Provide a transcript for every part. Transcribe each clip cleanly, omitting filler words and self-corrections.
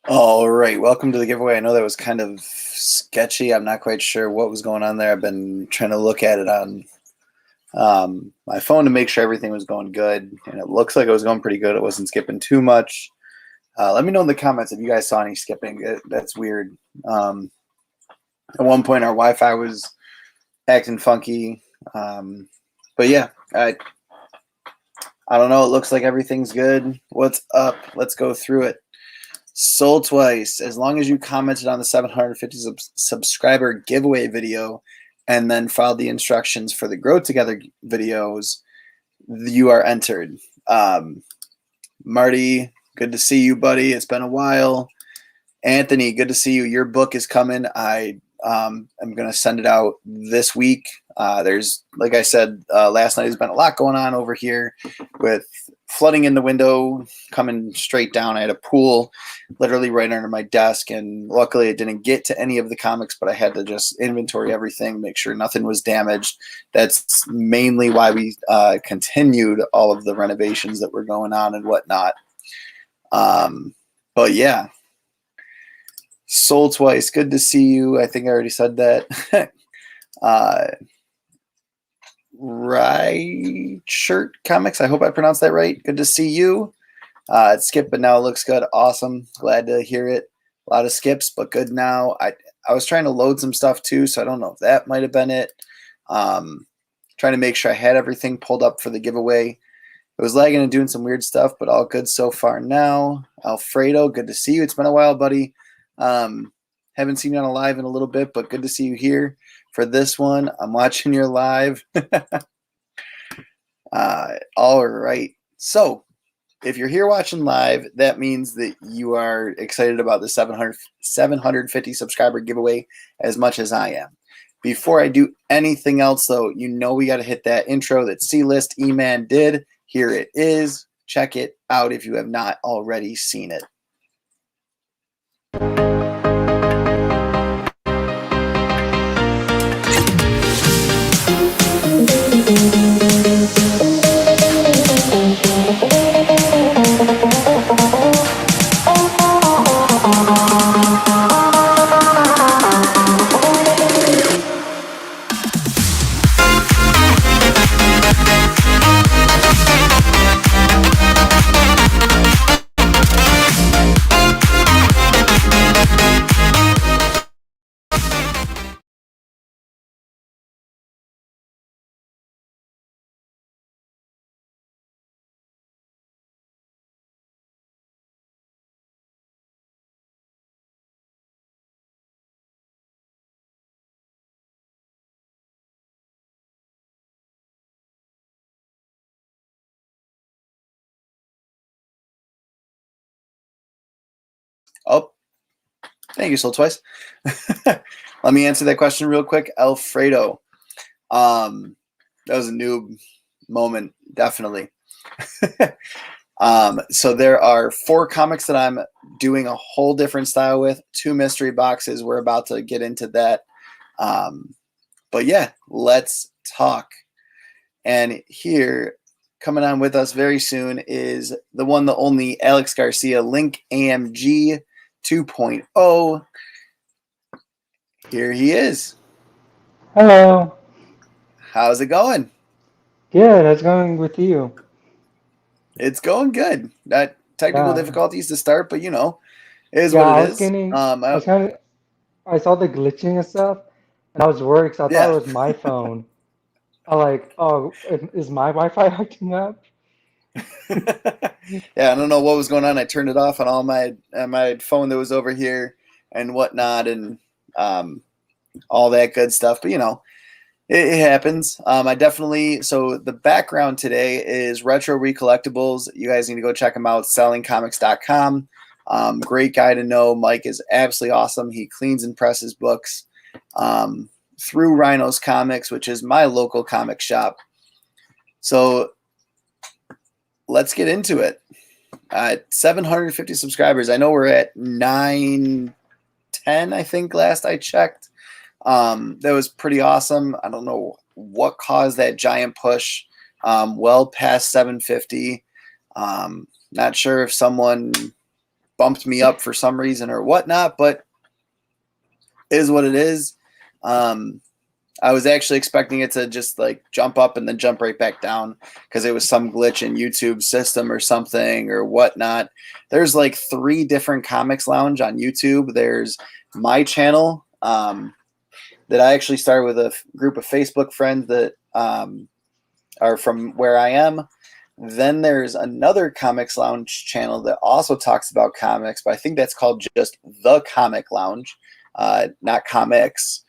All right, welcome to the giveaway. I know that was kind of sketchy. I'm not quite sure what was going on there. I've been trying to look at it on my phone to make sure everything was going good, and it looks like it was going pretty good. It wasn't skipping too much. Let me know in the comments if you guys saw any skipping. That's weird. At one point, our Wi-Fi was acting funky, but yeah, I don't know. It looks like everything's good. What's up? Let's go through it. Sold twice. As long as you commented on the 750 subscriber giveaway video and then followed the instructions for the Grow Together videos, you are entered. Marty, good to see you, buddy. It's been a while. Anthony, good to see you. Your book is coming. I'm going to send it out this week. There's, like I said, last night has been a lot going on over here with flooding in the window coming straight down. I had a pool literally right under my desk, and luckily it didn't get to any of the comics, but I had to just inventory everything, make sure nothing was damaged. That's mainly why we continued all of the renovations that were going on and whatnot. But yeah, sold twice. Good to see you. I think I already said that. Right Shirt Comics. I hope I pronounced that right. Good to see you. It skipped, but now it looks good. Awesome. Glad to hear it. A lot of skips, but good now. I was trying to load some stuff too, so I don't know if that might have been it. Trying to make sure I had everything pulled up for the giveaway. It was lagging and doing some weird stuff, but all good so far now. Alfredo, good to see you. It's been a while, buddy. Haven't seen you on a live in a little bit, but good to see you here for this one. I'm watching your live. All right. So if you're here watching live, that means that you are excited about the 750 subscriber giveaway as much as I am. Before I do anything else, though, you know we got to hit that intro that C-List E-Man did. Here it is. Check it out if you have not already seen it. Oh, thank you, Soul Twice. Let me answer that question real quick. Alfredo. That was a noob moment, definitely. So there are 4 comics that I'm doing a whole different style with, 2 mystery boxes. We're about to get into that. But yeah, let's talk. And here, coming on with us very soon is the one, the only Alex Garcia, Link AMG 2.0. Here he is. Hello. How's it going? Good. How's it going with you? It's going good. Technical Yeah. difficulties to start, but you know, it is Yeah. what it I was is. getting. I was kind of. I saw the glitching and stuff, and I was worried because I thought Yeah. it was my phone. I like, oh, is my Wi-Fi acting up? Yeah, I don't know what was going on. I turned it off on all my phone that was over here and whatnot, and um, all that good stuff. But you know, it happens. I definitely. So the background today is Retro Recollectibles. You guys need to go check them out. Sellingcomics.com. Great guy to know. Mike is absolutely awesome. He cleans and presses books through Rhinos Comics, which is my local comic shop. So let's get into it. 750 subscribers. I know we're at 910, I think, last I checked. That was pretty awesome. I don't know what caused that giant push well past 750. Not sure if someone bumped me up for some reason or whatnot, but it is what it is. I was actually expecting it to just like jump up and then jump right back down because it was some glitch in YouTube's system or something or whatnot. There's like 3 different comics lounge on YouTube. There's my channel that I actually started with a group of Facebook friends that are from where I am. Then there's another comics lounge channel that also talks about comics, but I think that's called just The Comic Lounge, not comics.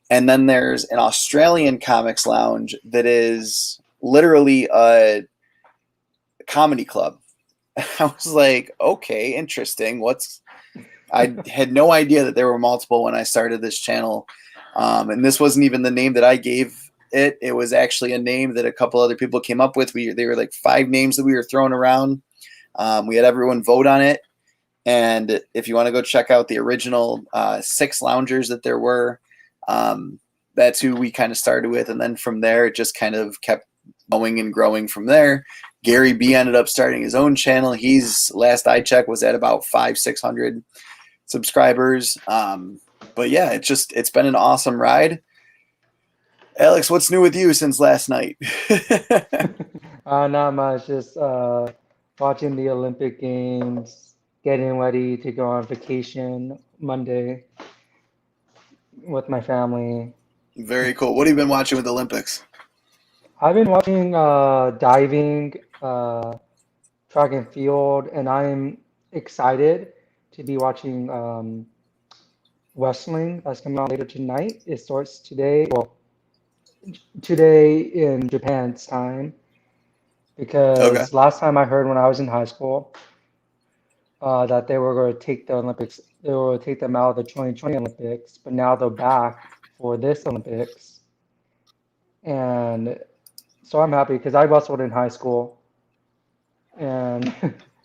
And then there's an Australian comics lounge that is literally a comedy club. I was like, okay, interesting. I had no idea that there were multiple when I started this channel. And this wasn't even the name that I gave it. It was actually a name that a couple other people came up with. They were like 5 names that we were throwing around. We had everyone vote on it. And if you want to go check out the original 6 loungers that there were, that's who we kind of started with. And then from there, it just kind of kept going and growing from there. Gary B ended up starting his own channel. He's, last I checked, was at about 500-600 subscribers. But yeah, it's been an awesome ride. Alex, what's new with you since last night? Not much. Just watching the Olympic Games, getting ready to go on vacation Monday with my family. Very cool. What have you been watching with the Olympics? I've been watching diving, track and field, and I'm excited to be watching wrestling that's coming out later tonight. It starts today, well, today in Japan's time, Okay. because last time I heard when I was in high school that they were going to take the Olympics, they were going to take them out of the 2020 Olympics, but now they're back for this Olympics. And so I'm happy because I wrestled in high school, and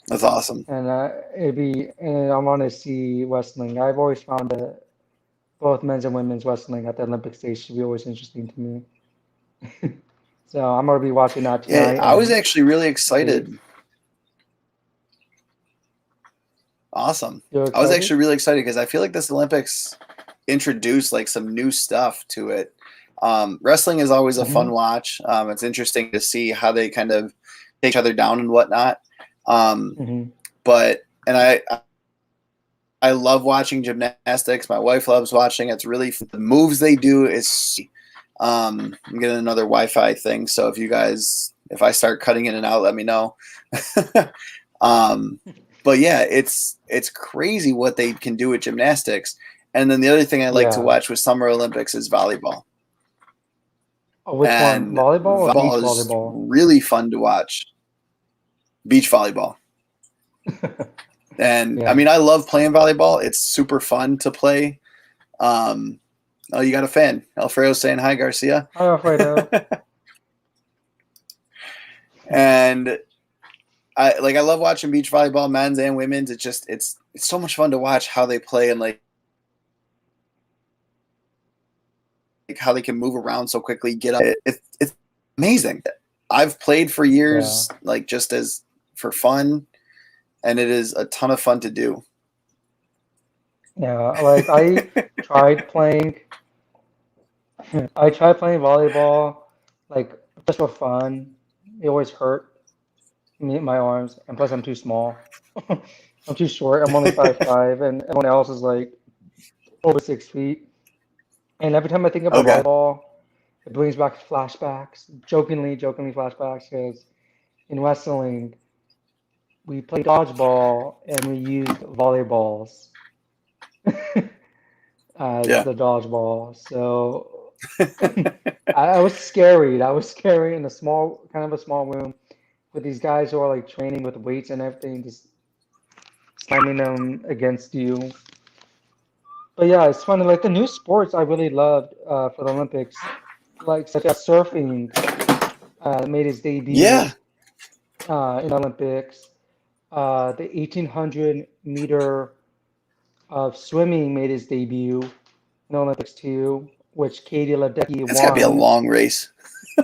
That's awesome. and and I want to see wrestling. I've always found that both men's and women's wrestling at the Olympic stage should be always interesting to me. So I'm gonna be watching that Yeah, tonight. I was And actually really excited. Awesome. you're I was excited? actually really excited because I feel like this Olympics introduced like some new stuff to it. Wrestling is always a fun Hmm. watch. It's interesting to see how they kind of take each other down and whatnot. Um, Hmm. but and I love watching gymnastics. My wife loves watching. It's really the moves they do is. I'm getting another Wi-Fi thing, so if I start cutting in and out, let me know. um, but yeah, it's crazy what they can do with gymnastics. And then the other thing I like to Yeah. watch with Summer Olympics is volleyball. Oh, which one? And Volleyball or beach volleyball is volleyball? really fun to watch. Beach volleyball. And I Yeah. mean, I love playing volleyball. It's super fun to play. Um, oh, you got a fan. Alfredo saying hi, Garcia. Hi, Alfredo. And I love watching beach volleyball, men's and women's. It's so much fun to watch how they play and like how they can move around so quickly, get up. It's amazing. I've played for Yeah. years, like just as for fun, and it is a ton of fun to do. Yeah. Like tried playing, I tried playing volleyball, like just for fun. It always hurt me, my arms, and plus I'm too small. I'm too short. I'm only 5'5", and everyone else is like over 6 feet. And every time I think about Okay. volleyball, it brings back flashbacks, jokingly flashbacks, because in wrestling, we played dodgeball and we used volleyballs as Yeah. the dodgeball. So I was scary. I was scary in a small, kind of a small room with these guys who are like training with weights and everything, just slamming them against you. But yeah, it's funny. Like the new sports I really loved for the Olympics, like such as surfing, made its debut Yeah. in the Olympics. The 1800 meter of swimming made its debut in the Olympics too, which Katie Ledecky It's got to be a won. long race.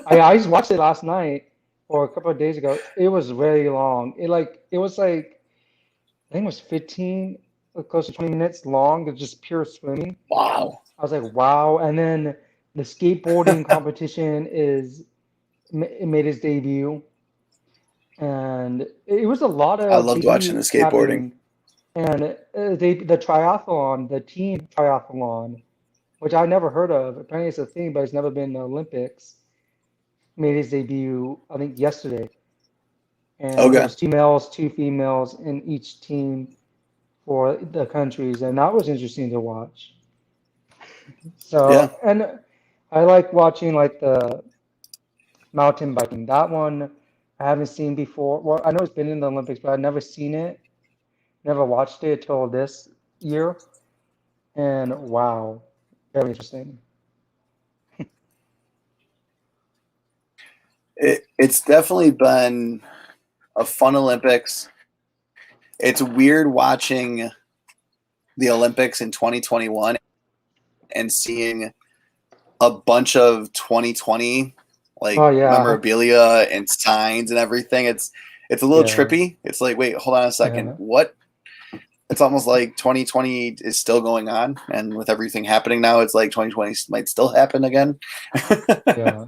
I just watched it last night or a couple of days ago. It was very long. It was like think it was 15, close to 20 minutes long of just pure swimming. Wow. I was like, wow. And then the skateboarding competition it made its debut, and it was a lot I of loved watching the debuts skateboarding. happening. And the triathlon, the team triathlon, which I never heard of. Apparently it's a thing, but it's never been in the Olympics. Made its debut, I think, yesterday. And there Okay. was 2 males, 2 females in each team for the countries, and that was interesting to watch. Yeah. So, and I like watching like the mountain biking. That one I haven't seen before. Well, I know it's been in the Olympics, but I've never seen it, never watched it till this year. And wow, very interesting. It's definitely been a fun Olympics. It's weird watching the Olympics in 2021 and seeing a bunch of 2020 like Oh yeah, memorabilia and signs and everything. It's a little yeah, trippy. It's like, wait, hold on a second. yeah, What? It's almost like 2020 is still going on, and with everything happening now, it's like 2020 might still happen again. yeah.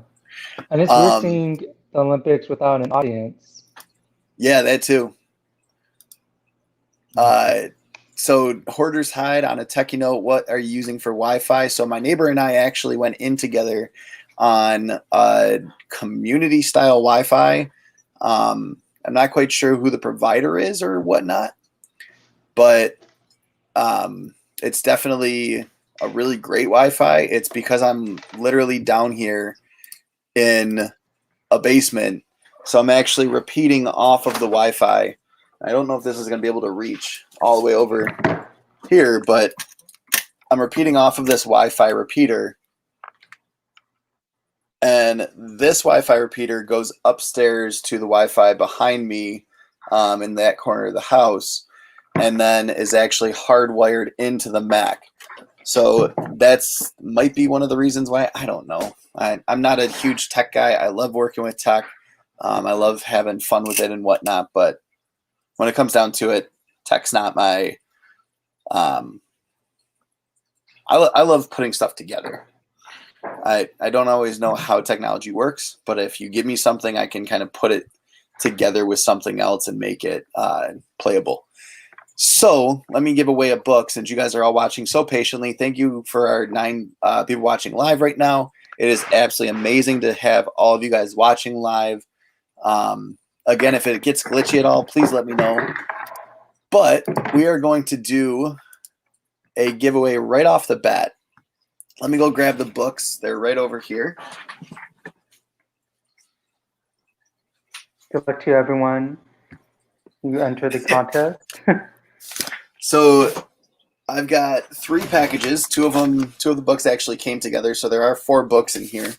And it's weird um, seeing the Olympics without an audience. yeah, that too. Uh, so Hoarder's Hide, on a techie note, what are you using for Wi-Fi? So my neighbor and I actually went in together on community style Wi-Fi. I'm not quite sure who the provider is or whatnot, but it's definitely a really great Wi-Fi. It's because I'm literally down here in a basement, so I'm actually repeating off of the Wi-Fi. I don't know if this is going to be able to reach all the way over here, but I'm repeating off of this Wi-Fi repeater, and this Wi-Fi repeater goes upstairs to the Wi-Fi behind me in that corner of the house, and then is actually hardwired into the Mac. So that's might be one of the reasons why. I don't know. I'm not a huge tech guy. I love working with tech. I love having fun with it and whatnot. But when it comes down to it, tech's not my. Um, I love putting stuff together. I don't always know how technology works, but if you give me something, I can kind of put it together with something else and make it playable. So let me give away a book since you guys are all watching so patiently. Thank you for our 9 people watching live right now. It is absolutely amazing to have all of you guys watching live. Again, if it gets glitchy at all, please let me know. But we are going to do a giveaway right off the bat. Let me go grab the books. They're right over here. Good luck to everyone. You enter the contest. So I've got 3 packages. 2 of the books actually came together. So there are 4 books in here.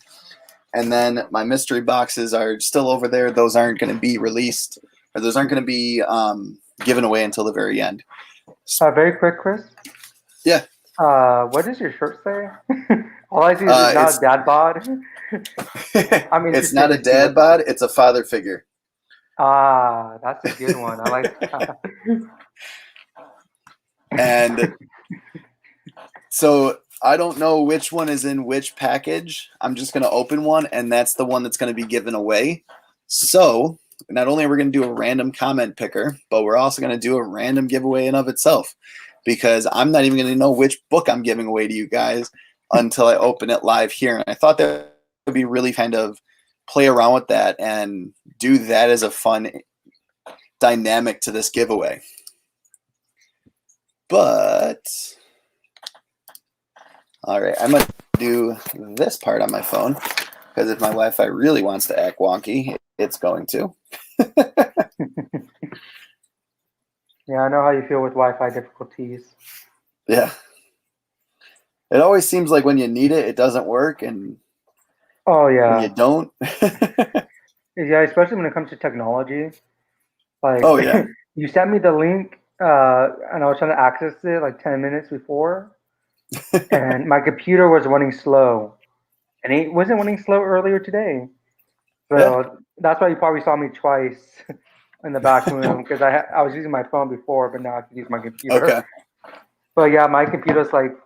And then my mystery boxes are still over there. Those aren't going to be released, or those aren't going to be given away until the very end. Very quick, Chris. Yeah. What does your shirt say? All I see is it's not a dad bod. I'm It's interested not a to see dad bod. It's a father figure. Ah, that's a good one. I like that. And so I don't know which one is in which package. I'm just going to open one, and that's the one that's going to be given away. So not only are we going to do a random comment picker, but we're also going to do a random giveaway in of itself, because I'm not even going to know which book I'm giving away to you guys until I open it live here. And I thought that would be really kind of play around with that and do that as a fun dynamic to this giveaway. But all right, I'm going to do this part on my phone, because if my Wi-Fi really wants to act wonky, it's going to. Yeah, I know how you feel with Wi-Fi difficulties. Yeah. It always seems like when you need it, it doesn't work, and Oh when you yeah. don't. Yeah, especially when it comes to technology. Like Oh, yeah. you sent me the link, and I was trying to access it like 10 minutes before, and my computer was running slow. And it wasn't running slow earlier today. Yeah. So that's why you probably saw me twice. in the back room because I was using my phone before, but now I can use my computer. Okay. But yeah, my computer's like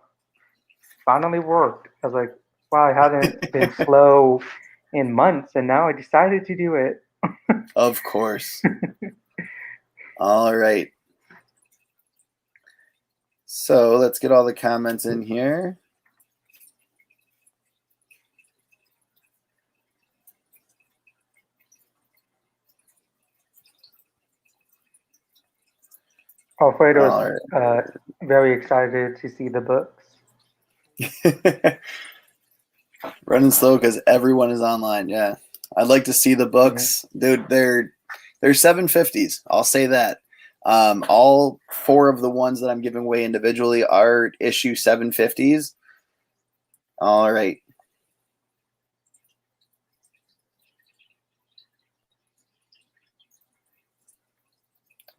finally worked. I was like, wow, I haven't been slow in months, and now I decided to do it. Of course. All right. So let's get all the comments in here. Alfredo's very excited to see the books. Running slow because everyone is online. Yeah, I'd like to see the books, dude. They're 750s. I'll say that. All 4 of the ones that I'm giving away individually are issue 750s. All right.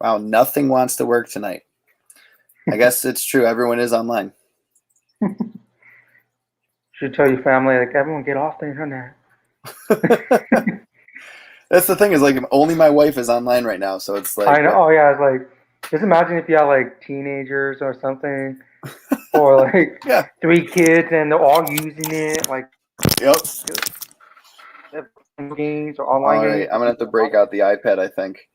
Wow, nothing wants to work tonight. I guess it's true. Everyone is online. Should tell your family, like, everyone get off the internet. That's the thing is, like, only my wife is online right now, so it's like. I know. Oh yeah, it's like, just imagine if you had like teenagers or something, or like 3 kids and they're all using it, like. Yep. Games or online all right, games. I'm gonna have to break out the iPad, I think.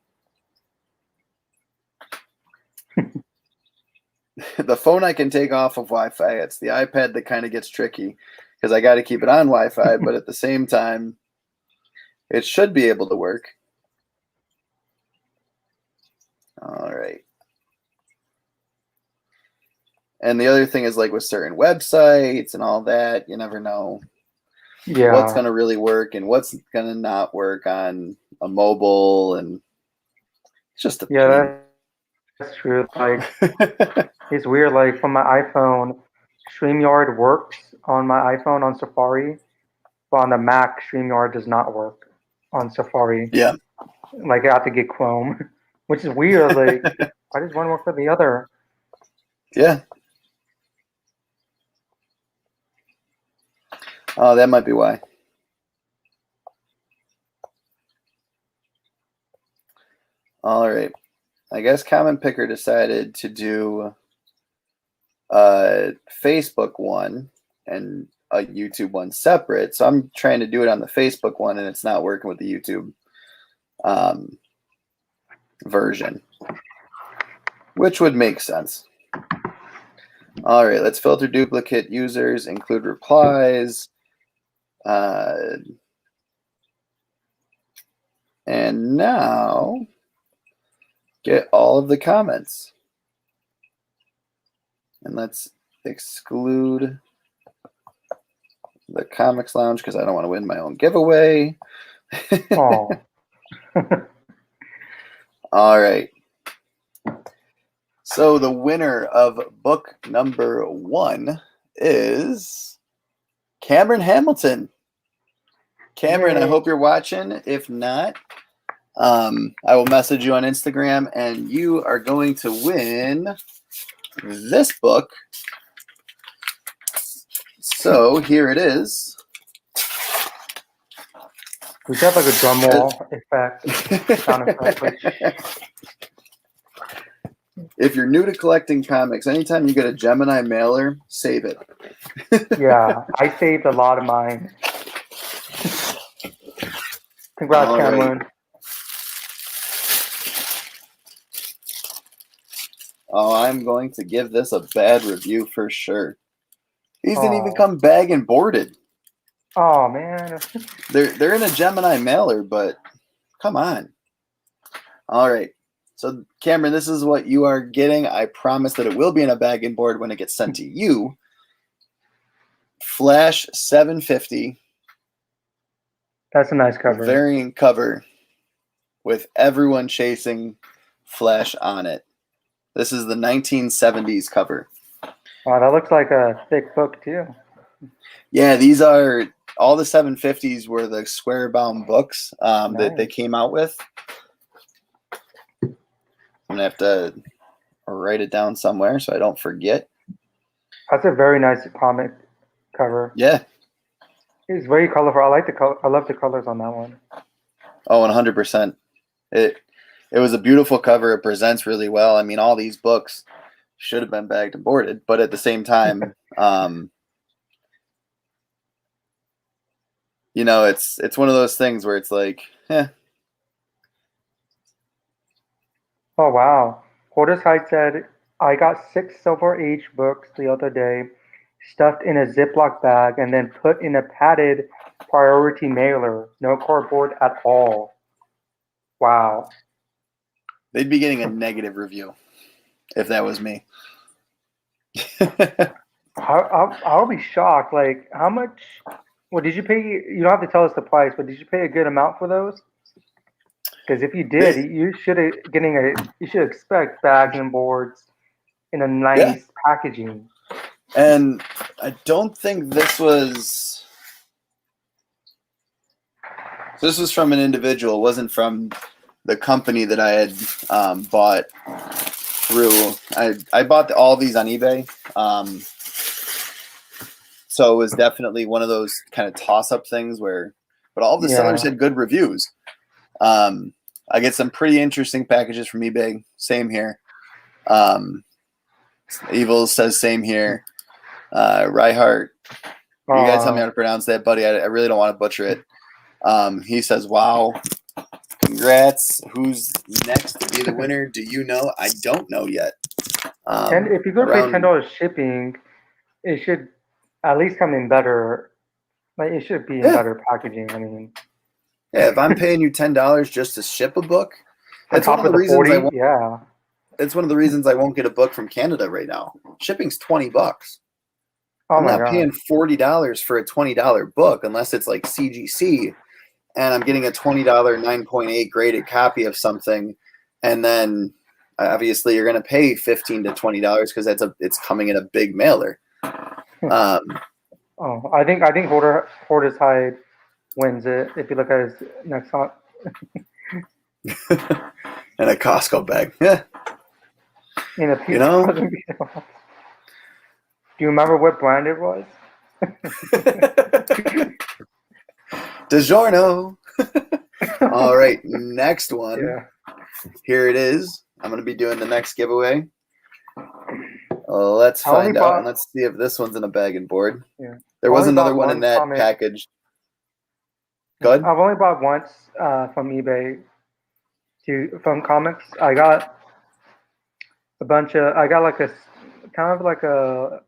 The phone I can take off of Wi-Fi. It's the iPad that kind of gets tricky because I got to keep it on Wi-Fi, but at the same time, it should be able to work. All right. And the other thing is, like with certain websites and all that, you never know what's going to really work and what's going to not work on a mobile, and it's just a that's true. Like, it's weird. Like, from my iPhone, StreamYard works on my iPhone on Safari, but on the Mac, StreamYard does not work on Safari. Yeah. Like, I have to get Chrome, which is weird. Like, why does one work for the other? Yeah. Oh, that might be why. All right. I guess Common Picker decided to do a Facebook one and a YouTube one separate. So I'm trying to do it on the Facebook one, and it's not working with the YouTube version, which would make sense. All right, let's filter duplicate users, include replies. And now get all of the comments. And let's exclude the Comics Lounge because I don't want to win my own giveaway. Oh. All right. So the winner of book number 1 is Cameron Hamilton. Cameron, I hope you're watching. If not, I will message you on Instagram, and you are going to win this book. So here it is. We have like a drum roll effect. Sound effect. If you're new to collecting comics, anytime you get a Gemini mailer, save it. Yeah, I saved a lot of mine. Congrats, Cameron. Right. Oh, I'm going to give this a bad review for sure. These didn't even come bag and boarded. Oh man. They're in a Gemini mailer, but come on. All right. So Cameron, this is what you are getting. I promise that it will be in a bag and board when it gets sent to you. Flash 750. That's a nice cover. Variant cover with everyone chasing Flash on it. This is the 1970s cover. Wow, that looks like a thick book too. Yeah, these are all the 750s were the square bound books that they came out with. I'm gonna have to write it down somewhere so I don't forget. That's a very nice comic cover. Yeah, it's very colorful. I like the color. I love the colors on that one. Oh, 100%. It was a beautiful cover. It presents really well. I mean, all these books should have been bagged and boarded, but at the same time, you know, it's one of those things where it's like, Oh wow. Hoarder's Hide said, I got 6 Silver Age books the other day, stuffed in a Ziploc bag, and then put in a padded priority mailer. No cardboard at all. Wow. they'd be getting a negative review if that was me. I'll be shocked. Like, how much? Well, did you pay? You don't have to tell us the price, but did you pay a good amount for those? Because if you did, you should You should expect bags and boards in a Yeah. nice packaging. And I don't think this was from an individual. It wasn't from the company that I had bought through. I bought all these on eBay. So it was definitely one of those kind of toss-up things where, but all of the sellers had good reviews. I get some pretty interesting packages from eBay. Same here. Evil says same here. Reihart, you gotta tell me how to pronounce that, buddy. I really don't want to butcher it. He says, "Wow, congrats! Who's next to be the winner? Do you know? I don't know yet." And if you're gonna pay $10 shipping, it should at least come in better. Like it should be in better packaging. I mean, yeah. If I'm paying you $10 just to ship a book, that's one of the reasons 40, I won't. It's one of the reasons I won't get a book from Canada right now. Shipping's $20. I'm not paying $40 for a $20 book unless it's like CGC, and I'm getting a $20 9.8 graded copy of something, and then obviously you're going to pay $15 to $20 because it's coming in a big mailer. I think Hoarder's Hide wins it if you look at his next hunt. And a Costco bag. Yeah. In a piece Do you remember what brand it was? DiGiorno. All right, next one. Yeah. Here it is. I'm going to be doing the next giveaway. Let's find out, and let's see if this one's in a bag and board. Yeah. There was another one in that package. Good. I've only bought once from eBay. From comics, I got a bunch of. I got like a kind of like a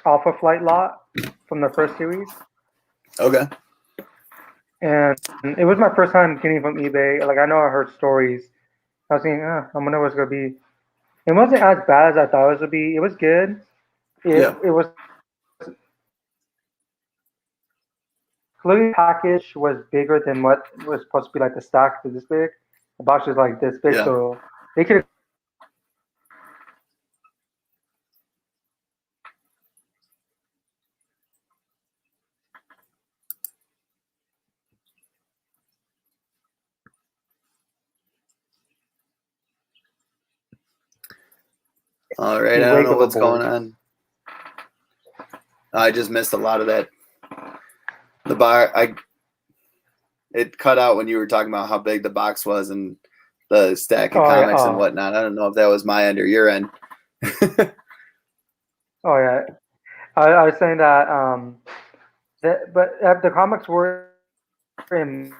Alpha Flight lot from the first series. Okay. And it was my first time getting from eBay. Like I know I heard stories. I was thinking, I wonder what it's gonna be. It wasn't as bad as I thought it was gonna be. It was good. It was. The package was bigger than what was supposed to be. Like the stack was this big. The box was like this big, so they could. All right, I don't know what's going on. I just missed a lot of that. The bar, it cut out when you were talking about how big the box was and the stack of comics and whatnot. I don't know if that was my end or your end. Oh yeah, I was saying that. But the comics were in.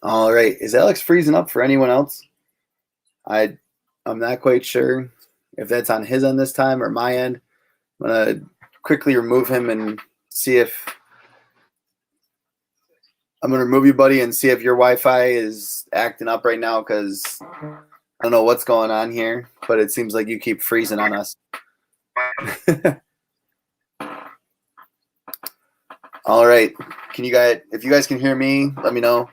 All right, is Alex freezing up for anyone else? I'm not quite sure if that's on his end this time or my end. I'm gonna quickly remove him and see if I'm gonna remove you, buddy, and see if your Wi-Fi is acting up right now because I don't know what's going on here, but it seems like you keep freezing on us. All right, if you guys can hear me, let me know.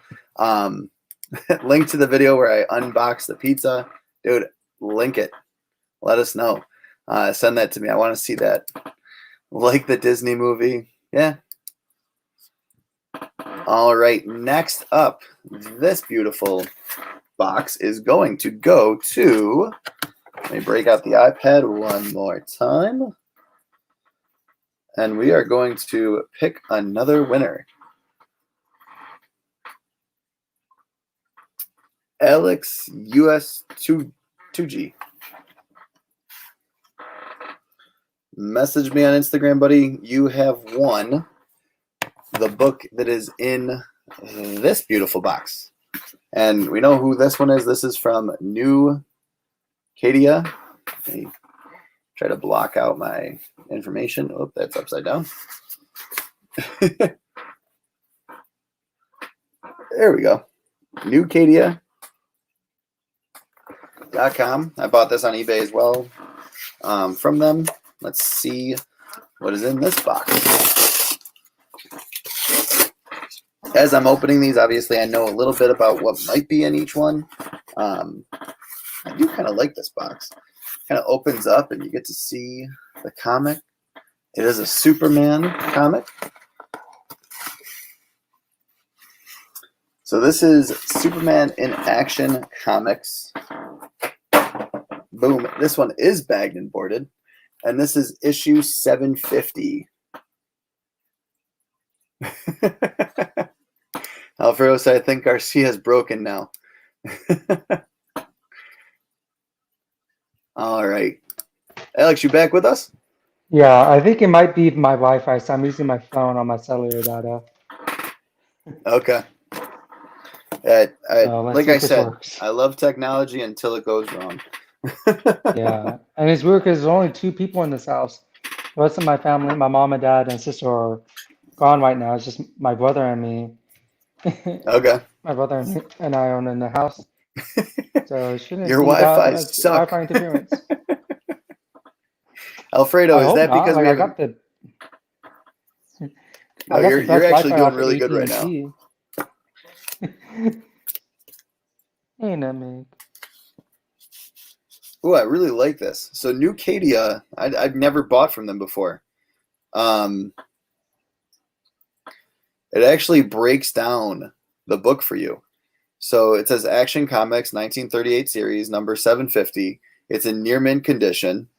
Link to the video where I unbox the pizza, dude. Link it. Let us know. Send that to me. I want to see that. Like the Disney movie, yeah. All right, next up, this beautiful box is going to go to, let me break out the iPad one more time. And we are going to pick another winner. Alex US 2G. Message me on Instagram, buddy. You have won the book that is in this beautiful box. And we know who this one is. This is from New Cadia. Let me try to block out my information. Oh, that's upside down. There we go. NewCadia.com. I bought this on eBay as well from them. Let's see what is in this box. As I'm opening these, obviously, I know a little bit about what might be in each one. I do kind of like this box. Kind of opens up and you get to see the comic. It is a Superman comic. So this is Superman in Action Comics. Boom. This one is bagged and boarded. And this is issue 750. Alfredo said, I think Garcia is broken now. All right. Alex, you back with us? Yeah, I think it might be my Wi-Fi, so I'm using my phone on my cellular data. Okay. Let's like see I if this said, works. I love technology until it goes wrong. Yeah, and it's weird because there's only 2 people in this house. The rest of my family, my mom and dad and sister are gone right now. It's just my brother and me. Okay. My brother and I own in the house, so shouldn't Your see that Wi-Fi much suck. Wi-Fi interference. Alfredo, I is hope that not. because Like we I haven't? got the No, I got the you're best actually Wi-Fi doing off of really good right now. AT&T. Ain't that me? Oh, I really like this. So New Cadia, I've never bought from them before. It actually breaks down the book for you. So it says Action Comics 1938 series, number 750. It's in near mint condition.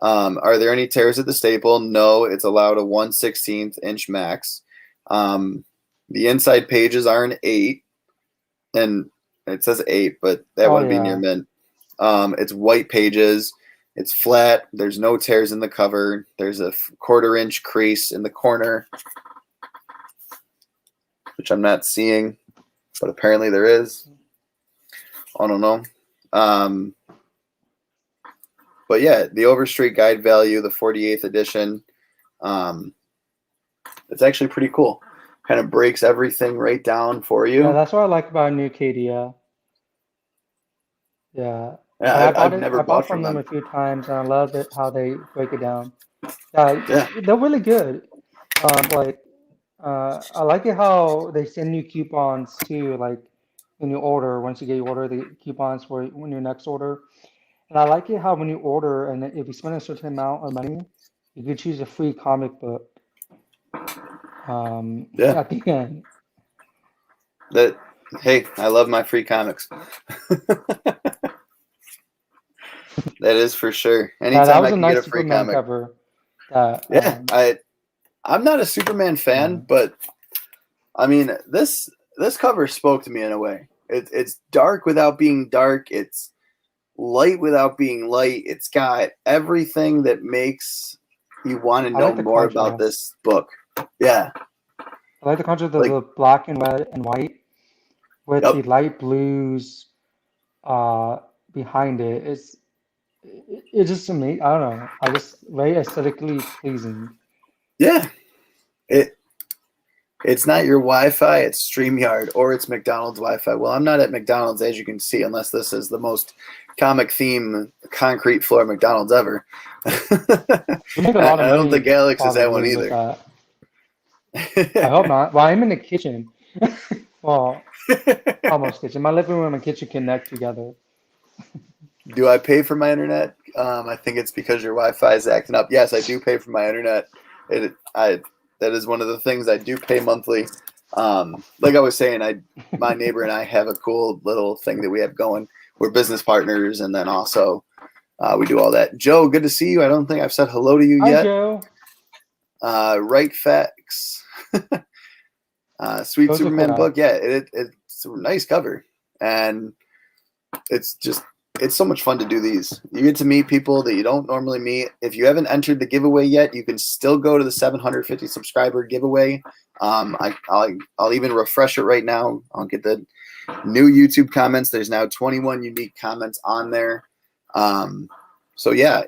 Are there any tears at the staple? No, it's allowed a 1/16 inch max. The inside pages are an 8, and it says 8, but that Oh wouldn't be near yeah. mint. It's white pages. It's flat. There's no tears in the cover. There's a 1/4 inch crease in the corner, which I'm not seeing, but apparently there is. I don't know. But yeah, the Overstreet Guide value, the 48th edition, it's actually pretty cool. Kind of breaks everything right down for you. Yeah, that's what I like about New Cadia. Yeah. Yeah, And I've never I bought bought from from them them. a few times, and I love it how they break it down. Yeah. They're really good. I like it how they send you coupons too, like when you order, once you get your order, the coupons for when your next order. And I like it how when you order, and if you spend a certain amount of money, you can choose a free comic book Yeah. at the end. Hey, I love my free comics. That is for sure. Yeah, that Anytime was I a can get nice a free Superman comic. cover. That Yeah, I'm not a Superman fan, yeah. but I mean this cover spoke to me in a way. It's dark without being dark. It's light without being light. It's got everything that makes you want to I know like the more about contrast. this book. Yeah, I like the contrast of like the black and red and white with the yep, light blues uh behind it. It's just amazing. I don't know. I just very aesthetically pleasing. yeah. It it's not your Wi-Fi. It's StreamYard or it's McDonald's Wi-Fi. Well, I'm not at McDonald's as you can see, unless this is the most comic theme concrete floor McDonald's ever. You make a I lot of don't money think Alex is at one probably with either. that. I hope not. Well, I'm in the kitchen. Well, almost kitchen. My living room and kitchen connect together. Do I pay for my internet? I think it's because your Wi-Fi is acting up. Yes, I do pay for my internet. That is one of the things I do pay monthly. Like I was saying, my neighbor and I have a cool little thing that we have going. We're business partners, and then also we do all that. Joe, good to see you. I don't think I've said hello to you Hi, yet. Joe. Right facts. Sweet Joe's a cool Superman guy. book. Yeah, it's a nice cover, and it's so much fun to do these. You get to meet people that you don't normally meet. If you haven't entered the giveaway yet, you can still go to the 750 subscriber giveaway. I'll even refresh it right now. I'll get the new YouTube comments. There's now 21 unique comments on there. So yeah,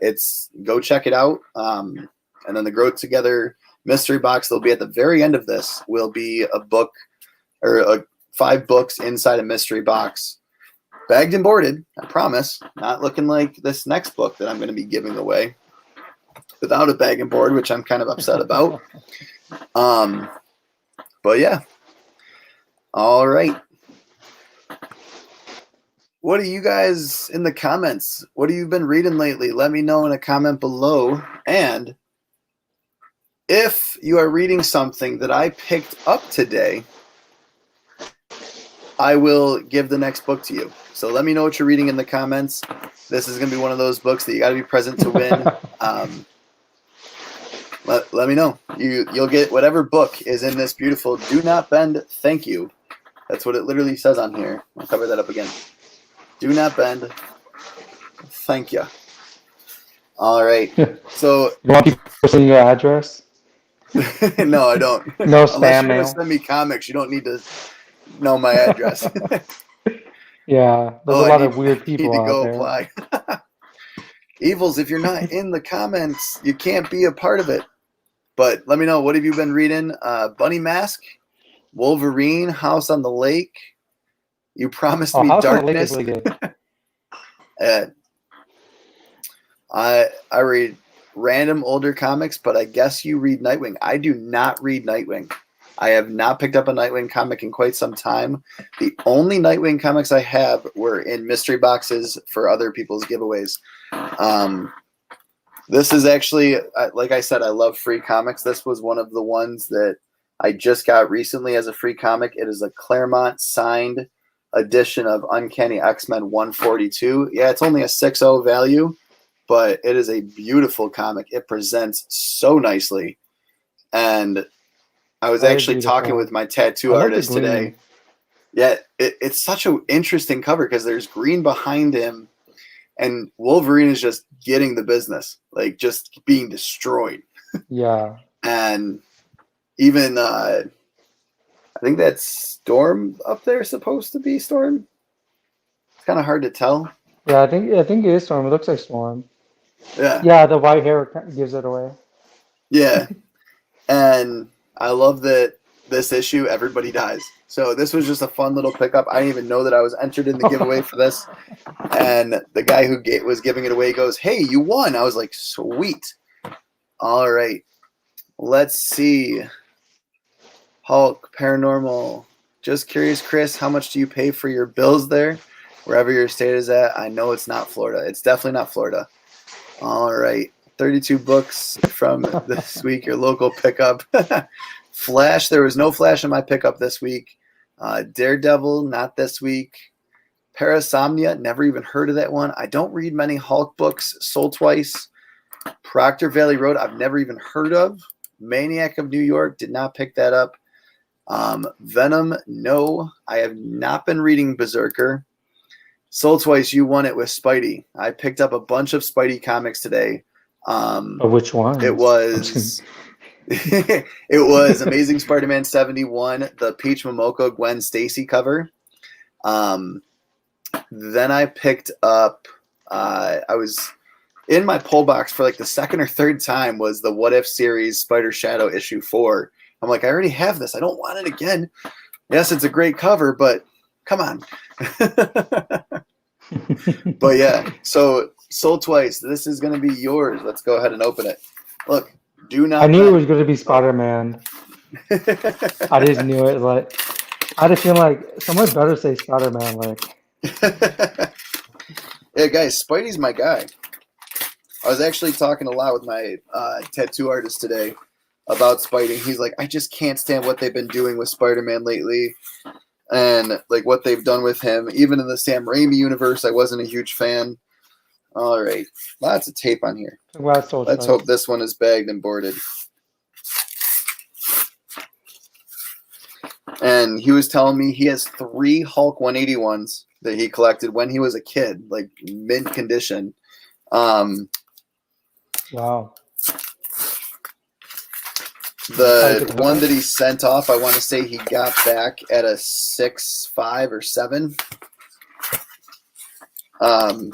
go check it out. And then the Grow Together mystery box that'll be at the very end of this will be a book or 5 books inside a mystery box. Bagged and boarded, I promise. Not looking like this next book that I'm going to be giving away without a bag and board, which I'm kind of upset about. But yeah. All right. What are you guys in the comments? What have you been reading lately? Let me know in a comment below. And if you are reading something that I picked up today, I will give the next book to you. So let me know what you're reading in the comments. This is going to be one of those books that you got to be present to win. Let me know. You'll get whatever book is in this beautiful Do Not Bend, Thank You. That's what it literally says on here. I'll cover that up again. Do not bend. Thank you. All right. So You want people seeing your address? no, I don't. No Unless spam you're gonna mail. send me comics, you don't need to know my address. Yeah, there's a lot of weird I people need to out go there. apply. Evils, if you're not in the comments, you can't be a part of it. But let me know, what have you been reading? Bunny Mask, Wolverine, House on the Lake. You Promised Me House on the Lake is Darkness. really good. I read random older comics, but I guess you read Nightwing. I do not read Nightwing. I have not picked up a Nightwing comic in quite some time. The only Nightwing comics I have were in mystery boxes for other people's giveaways. This is actually, like I said, I love free comics. This was one of the ones that I just got recently as a free comic. It is a Claremont signed edition of Uncanny X-Men 142. Yeah, it's only a 6.0 value, but it is a beautiful comic. It presents so nicely. And I was actually talking with my tattoo artist today. Yeah, it's such an interesting cover because there's green behind him, and Wolverine is just getting the business, like just being destroyed. Yeah. And even I think that's Storm up there supposed to be Storm. It's kind of hard to tell. Yeah, I think it is Storm. It looks like Storm. Yeah. Yeah, the white hair gives it away. Yeah. And I love that this issue, everybody dies. So this was just a fun little pickup. I didn't even know that I was entered in the giveaway for this. And the guy who was giving it away goes, "Hey, you won." I was like, sweet. All right. Let's see. Hulk, Paranormal. Just curious, Chris, how much do you pay for your bills there? Wherever your state is at. I know it's not Florida. It's definitely not Florida. All right. 32 books from this week, your local pickup. Flash, there was no Flash in my pickup this week. Daredevil, not this week. Parasomnia, never even heard of that one. I don't read many Hulk books. Sold Twice. Proctor Valley Road, I've never even heard of. Maniac of New York, did not pick that up. Venom, no. I have not been reading Berserker. Sold Twice, you won it with Spidey. I picked up a bunch of Spidey comics today. Which one? It was it was Amazing Spider-Man 71, the Peach Momoko Gwen Stacy cover. Then I picked up I was in my pull box for like the second or third time was the What If series Spider Shadow issue 4. I'm like, I already have this. I don't want it again. Yes, it's a great cover, but come on. But yeah, so Sold Twice. This is going to be yours. Let's go ahead and open it. Look, do not. I knew it was going to be Spider-Man. I just knew it. Like, I had a feeling like someone better say Spider-Man. Like, yeah, guys, Spidey's my guy. I was actually talking a lot with my tattoo artist today. about Spidey. He's like, I just can't stand what they've been doing with Spider-Man lately, and like what they've done with him. Even in the Sam Raimi universe, I wasn't a huge fan. All right, lots of tape on here. Congrats, Let's hope this one is bagged and boarded. And he was telling me he has 3 Hulk 181s that he collected when he was a kid, like mint condition. Wow. The one that he sent off, I want to say he got back at a 6.5 or 7. On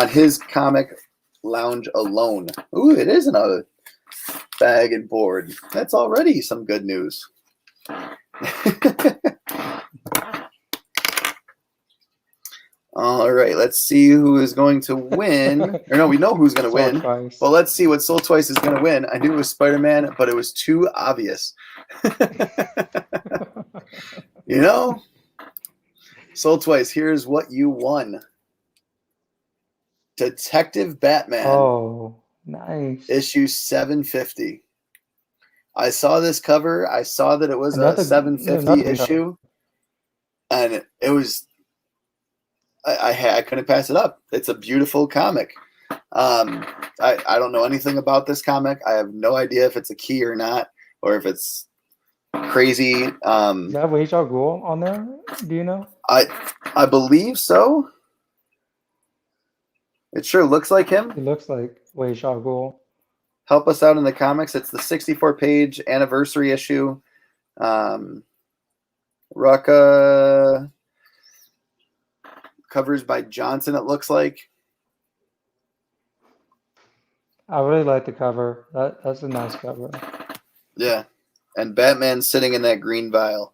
his comic lounge alone. Ooh, it is another bag and board. That's already some good news. All right, let's see who is going to win. Or no, we know who's going to win. Twice. Well, let's see what Soul Twice is going to win. I knew it was Spider-Man, but it was too obvious. You know? Soul Twice, here's what you won. Detective Batman. Oh, nice. Issue 750. I saw this cover. I saw that it was a 750 issue. And it was... I couldn't pass it up. It's a beautiful comic. I don't know anything about this comic. I have no idea if it's a key or not, or if it's crazy. Is that Ra's al Ghul on there? Do you know? I believe so. It sure looks like him. It looks like Ra's al Ghul. Help us out in the comics. It's the 64-page anniversary issue. Rucka. Covers by Johnson, it looks like. I really like the cover. That's a nice cover. Yeah. And Batman sitting in that green vial.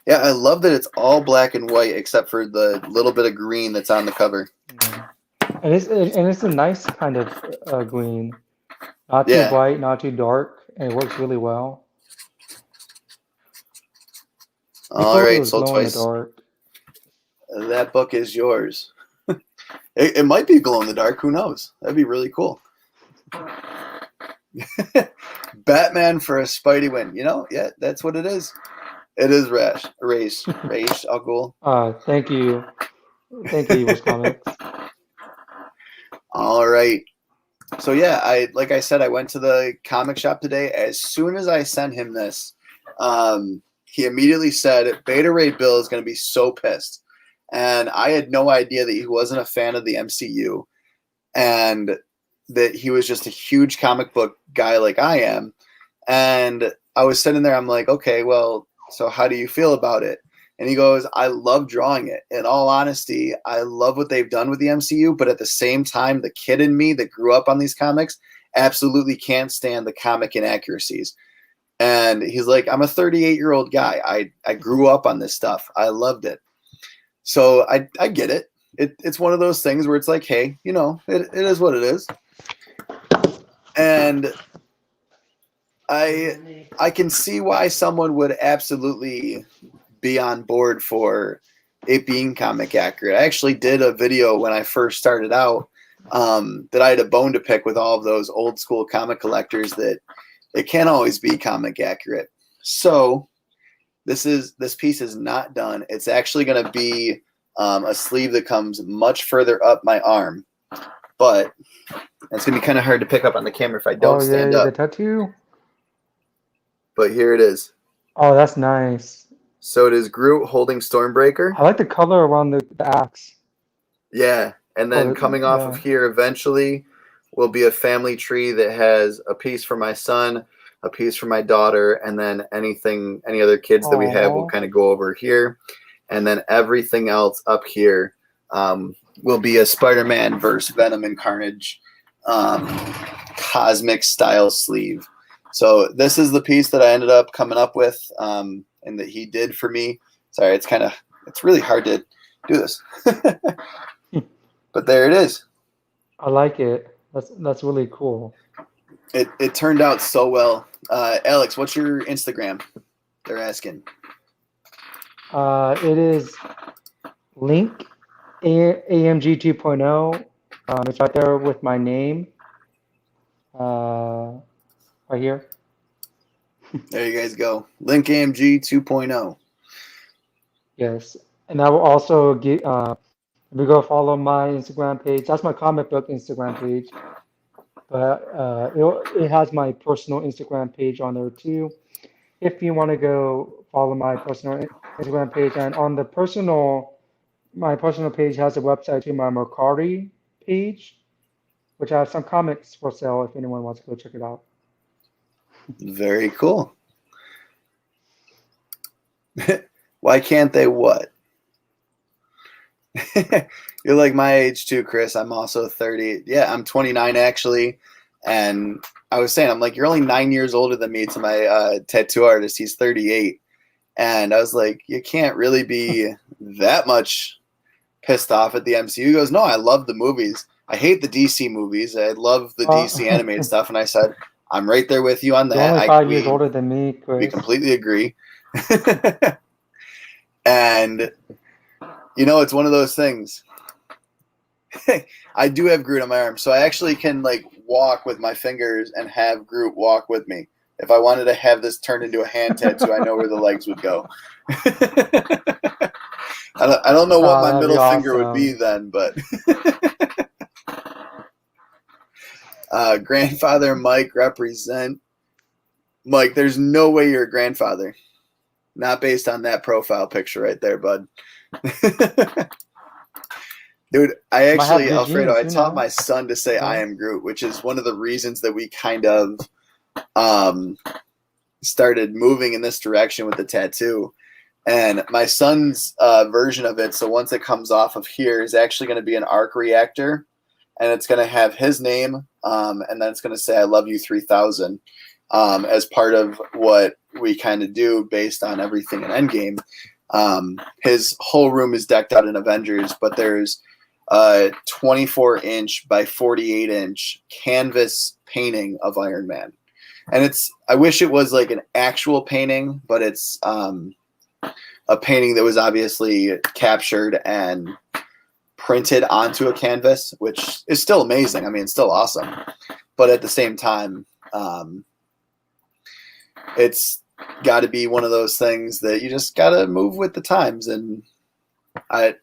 Yeah, I love that it's all black and white except for the little bit of green that's on the cover. Yeah. And it's a nice kind of green. Not too bright, not too dark, and it works really well. All right, Soul glow in the Twice. dark. That book is yours. It might be glow in the dark. Who knows? That'd be really cool. Batman for a Spidey win. You know, yeah, that's what it is. It is Ra's al Ghul. Thank you. Thank you, Evil's Comics. All right. So yeah, like I said, I went to the comic shop today. As soon as I sent him this, he immediately said, Beta Ray Bill is going to be so pissed. And I had no idea that he wasn't a fan of the MCU and that he was just a huge comic book guy like I am. And I was sitting there, I'm like, okay, well, so how do you feel about it? And he goes, I love drawing it. In all honesty, I love what they've done with the MCU, but at the same time, the kid in me that grew up on these comics absolutely can't stand the comic inaccuracies. And he's like, I'm a 38-year-old guy. I grew up on this stuff. I loved it. So I get it. It's one of those things where it's like, hey, you know, it is what it is. And I can see why someone would absolutely be on board for it being comic accurate. I actually did a video when I first started out that I had a bone to pick with all of those old school comic collectors that it can't always be comic accurate. So this piece is not done. It's actually going to be a sleeve that comes much further up my arm, but it's going to be kind of hard to pick up on the camera if I don't stand up. The tattoo. But here it is. Oh, that's nice. So it is Groot holding Stormbreaker. I like the color around the axe. Yeah, and then coming off of here eventually will be a family tree that has a piece for my son, a piece for my daughter, and then any other kids that we have will kind of go over here. And then everything else up here will be a Spider-Man versus Venom and Carnage cosmic style sleeve. So this is the piece that I ended up coming up with and that he did for me. Sorry, it's really hard to do this. But there it is. I like it. That's really cool. It turned out so well. Alex, what's your Instagram? They're asking. It is Link AMG 2.0. It's right there with my name. Hold right here. There you guys go. Link AMG 2.0. Yes, and I will also get we go follow my Instagram page. That's my comic book Instagram page, but it has my personal Instagram page on there too. If you want to go follow my personal Instagram page, and on the my personal page has a website to my Mercari page, which has some comics for sale if anyone wants to go check it out. Very cool. Why can't they what? You're like my age too, Chris. I'm also 30. Yeah, I'm 29 actually. And I was saying, I'm like, you're only 9 years older than me to my tattoo artist. He's 38. And I was like, you can't really be that much pissed off at the MCU. He goes, no, I love the movies. I hate the DC movies. I love the DC animated stuff. And I said, I'm right there with you on that. You're only 5 years older than me, Chris. We completely agree. And, you know, it's one of those things. I do have Groot on my arm, so I actually can, like, walk with my fingers and have Groot walk with me. If I wanted to have this turned into a hand tattoo, I know where the legs would go. I don't know what my middle finger would be then, but grandfather Mike represent. Mike, there's no way you're a grandfather. Not based on that profile picture right there, bud. Dude, I actually, Alfredo, I taught my son to say I am Groot, which is one of the reasons that we kind of started moving in this direction with the tattoo. And my son's version of it, so once it comes off of here, is actually going to be an arc reactor. And it's going to have his name, and then it's going to say I love you 3000 as part of what we kind of do based on everything in Endgame. His whole room is decked out in Avengers, but there's a 24-inch by 48-inch canvas painting of Iron Man. And I wish it was like an actual painting, but it's a painting that was obviously captured and printed onto a canvas, which is still amazing. I mean, it's still awesome. But at the same time, it's got to be one of those things that you just got to move with the times. And I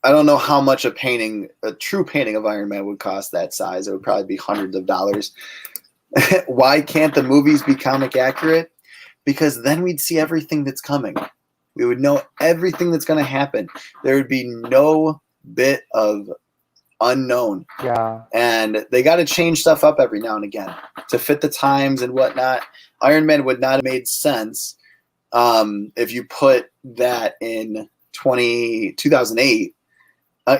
don't know how much a true painting of Iron Man would cost that size. It would probably be hundreds of dollars. Why can't the movies be comic accurate? Because then we'd see everything that's coming. We would know everything that's going to happen. There would be no bit of unknown. Yeah. And they got to change stuff up every now and again to fit the times and whatnot. Iron Man would not have made sense if you put that in 2008.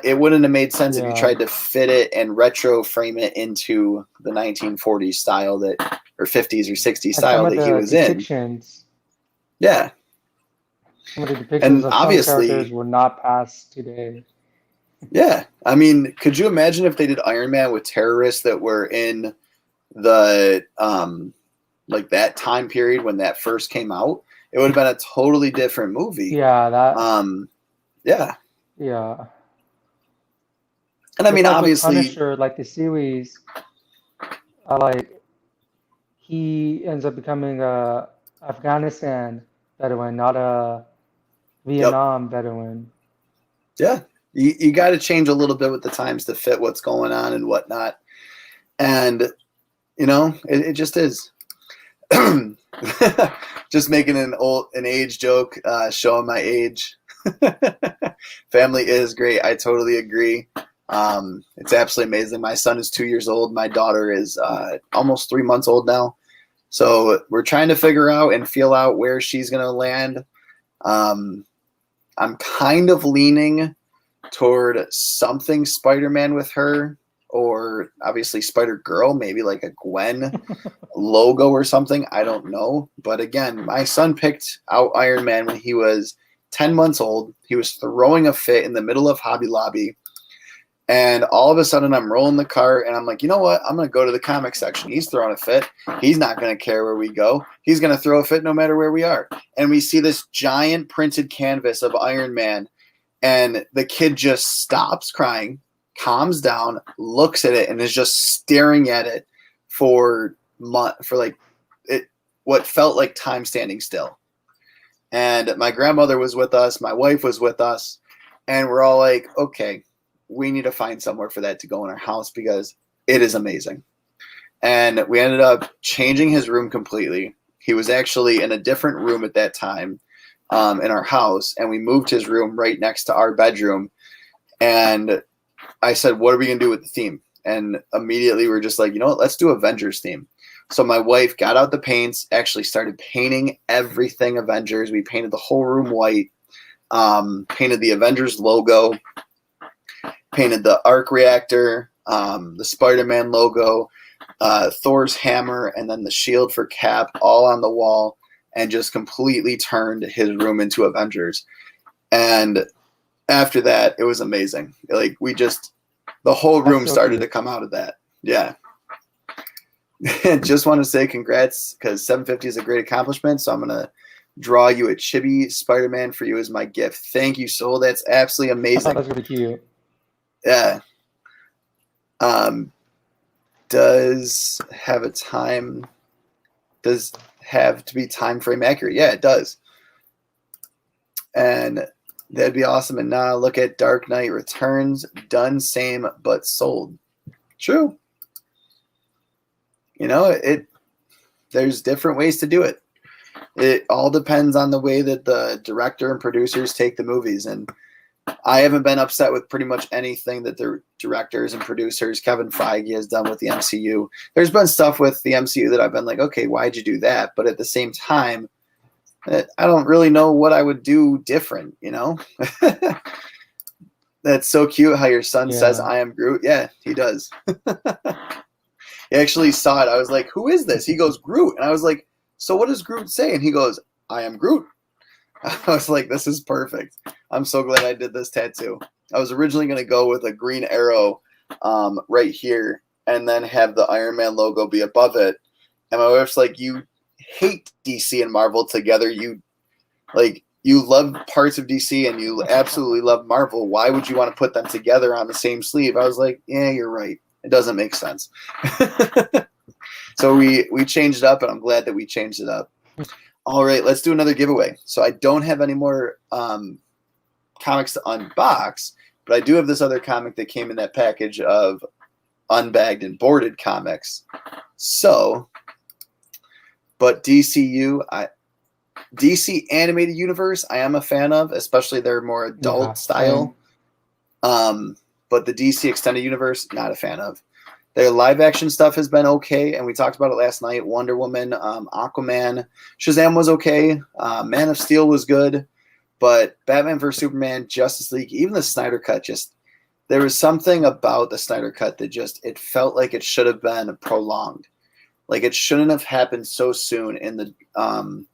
It wouldn't have made sense if you tried to fit it and retro frame it into the 1940s style or 50s or 60s style that he was in. Yeah. Some of the depictions of obviously, some characters were not past today. Yeah. I mean, could you imagine if they did Iron Man with terrorists that were in the like that time period when that first came out? It would have been a totally different movie. Yeah, yeah. Yeah. And I mean, like obviously, Punisher, like the series, like he ends up becoming a Afghanistan veteran, not a Vietnam veteran. Yeah, you got to change a little bit with the times to fit what's going on and whatnot. And you know, it just is. Just making an age joke, showing my age. Family is great. I totally agree. It's absolutely amazing. My son is 2 years old. My daughter is almost 3 months old now. So we're trying to figure out and feel out where she's going to land. I'm kind of leaning toward something Spider-Man with her, or obviously Spider-Girl, maybe like a Gwen logo or something. I don't know. But again, my son picked out Iron Man when he was 10 months old. He was throwing a fit in the middle of Hobby Lobby. And all of a sudden, I'm rolling the cart, and I'm like, you know what? I'm going to go to the comic section. He's throwing a fit. He's not going to care where we go. He's going to throw a fit no matter where we are. And we see this giant printed canvas of Iron Man, and the kid just stops crying, calms down, looks at it, and is just staring at it for for like what felt like time standing still. And my grandmother was with us, my wife was with us, and we're all like, okay, we need to find somewhere for that to go in our house because it is amazing. And we ended up changing his room completely. He was actually in a different room at that time in our house, and we moved his room right next to our bedroom. And I said, what are we going to do with the theme? And immediately we were just like, you know what, let's do Avengers theme. So my wife got out the paints, actually started painting everything Avengers. We painted the whole room white, painted the Avengers logo, painted the arc reactor, the Spider-Man logo, Thor's hammer, and then the shield for Cap all on the wall, and just completely turned his room into Avengers. And after that, it was amazing. Like the whole room started to come out of that. Yeah. Just want to say congrats because 750 is a great accomplishment. So I'm going to draw you a chibi Spider-Man for you as my gift. Thank you, Soul. That's absolutely amazing. That's really cute. Yeah. Does have to be time frame accurate. Yeah, it does. And that'd be awesome. And now look at Dark Knight Returns. Done same, but sold. True. You know, there's different ways to do it. It all depends on the way that the director and producers take the movies. And I haven't been upset with pretty much anything that the directors and producers, Kevin Feige, has done with the MCU. There's been stuff with the MCU that I've been like, okay, why'd you do that? But at the same time, I don't really know what I would do different, you know? That's so cute how your son says, I am Groot. Yeah, he does. He actually saw it. I was like, who is this? He goes, Groot. And I was like, so what does Groot say? And he goes, I am Groot. I was like, this is perfect. I'm so glad I did this tattoo. I was originally going to go with a green arrow right here and then have the Iron Man logo be above it. And my wife's like, you hate DC and Marvel together. You love parts of DC and you absolutely love Marvel. Why would you want to put them together on the same sleeve? I was like, yeah, you're right. It doesn't make sense. So we changed it up, and I'm glad that we changed it up. All right, let's do another giveaway. So I don't have any more comics to unbox, but I do have this other comic that came in that package of unbagged and boarded comics. So, but DC animated universe, I am a fan of, especially their more adult style. But the DC extended universe, not a fan of. Their live action stuff has been okay, and we talked about it last night. Wonder Woman, Aquaman, Shazam was okay. Man of Steel was good, but Batman vs Superman, Justice League, even the Snyder Cut, there was something about the Snyder Cut that it felt like it should have been prolonged. Like it shouldn't have happened so soon in the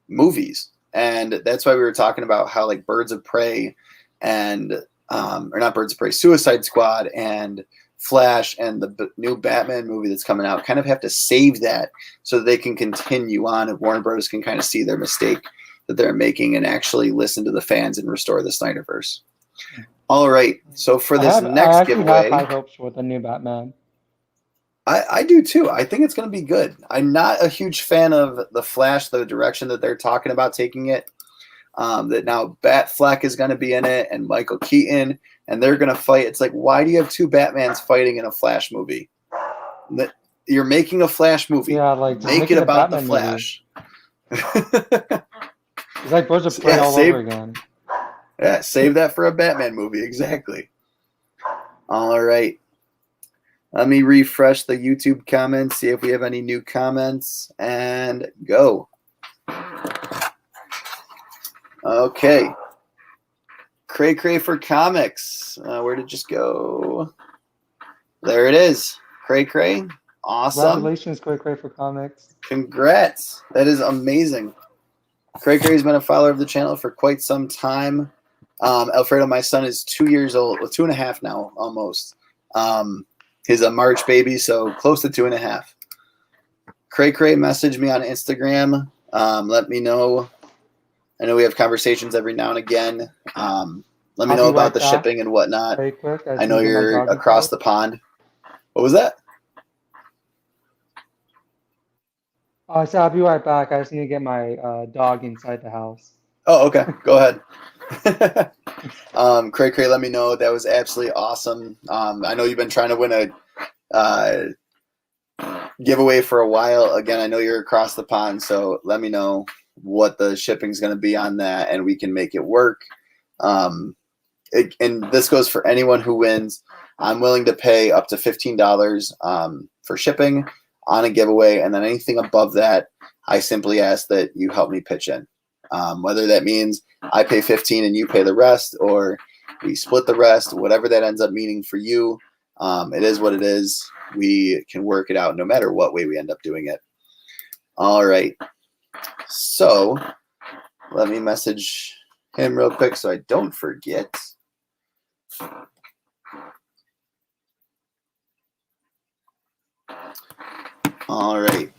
movies, and that's why we were talking about how like Birds of Prey and or not Birds of Prey, Suicide Squad and Flash and the new Batman movie that's coming out kind of have to save that so that they can continue on and Warner Bros. Can kind of see their mistake that they're making and actually listen to the fans and restore the Snyderverse. All right, so for this next giveaway, I have high hopes for the new Batman. I do too. I think it's going to be good. I'm not a huge fan of the Flash, the direction that they're talking about taking it. That now Batfleck is going to be in it and Michael Keaton, and they're going to fight. It's like, why do you have two Batmans fighting in a Flash movie? You're making a Flash movie. Yeah, like make it about the Flash. It's like Birds of Prey all over again. Yeah, save that for a Batman movie. Exactly. All right. Let me refresh the YouTube comments, see if we have any new comments, and go. Okay. Cray Cray for Comics. Where did it just go? There it is. Cray Cray. Awesome. Congratulations, Cray Cray for Comics. Congrats. That is amazing. Cray Cray has been a follower of the channel for quite some time. Alfredo, my son, is 2 years old. Well, 2.5 now, almost. He's a March baby, so close to 2.5. Cray Cray messaged me on Instagram. Let me know. I know we have conversations every now and again. Let me know about the shipping and whatnot. I know you're across the pond. What was that? So I'll be right back. I just need to get my dog inside the house. Oh, okay. Go ahead. Cray Cray, let me know. That was absolutely awesome. I know you've been trying to win a giveaway for a while. Again, I know you're across the pond, so let me know what the shipping's going to be on that, and we can make it work. And this goes for anyone who wins. I'm willing to pay up to $15 for shipping on a giveaway, and then anything above that, I simply ask that you help me pitch in. Whether that means I pay 15 and you pay the rest, or we split the rest, whatever that ends up meaning for you, it is what it is. We can work it out no matter what way we end up doing it. All right. So let me message him real quick so I don't forget. All right.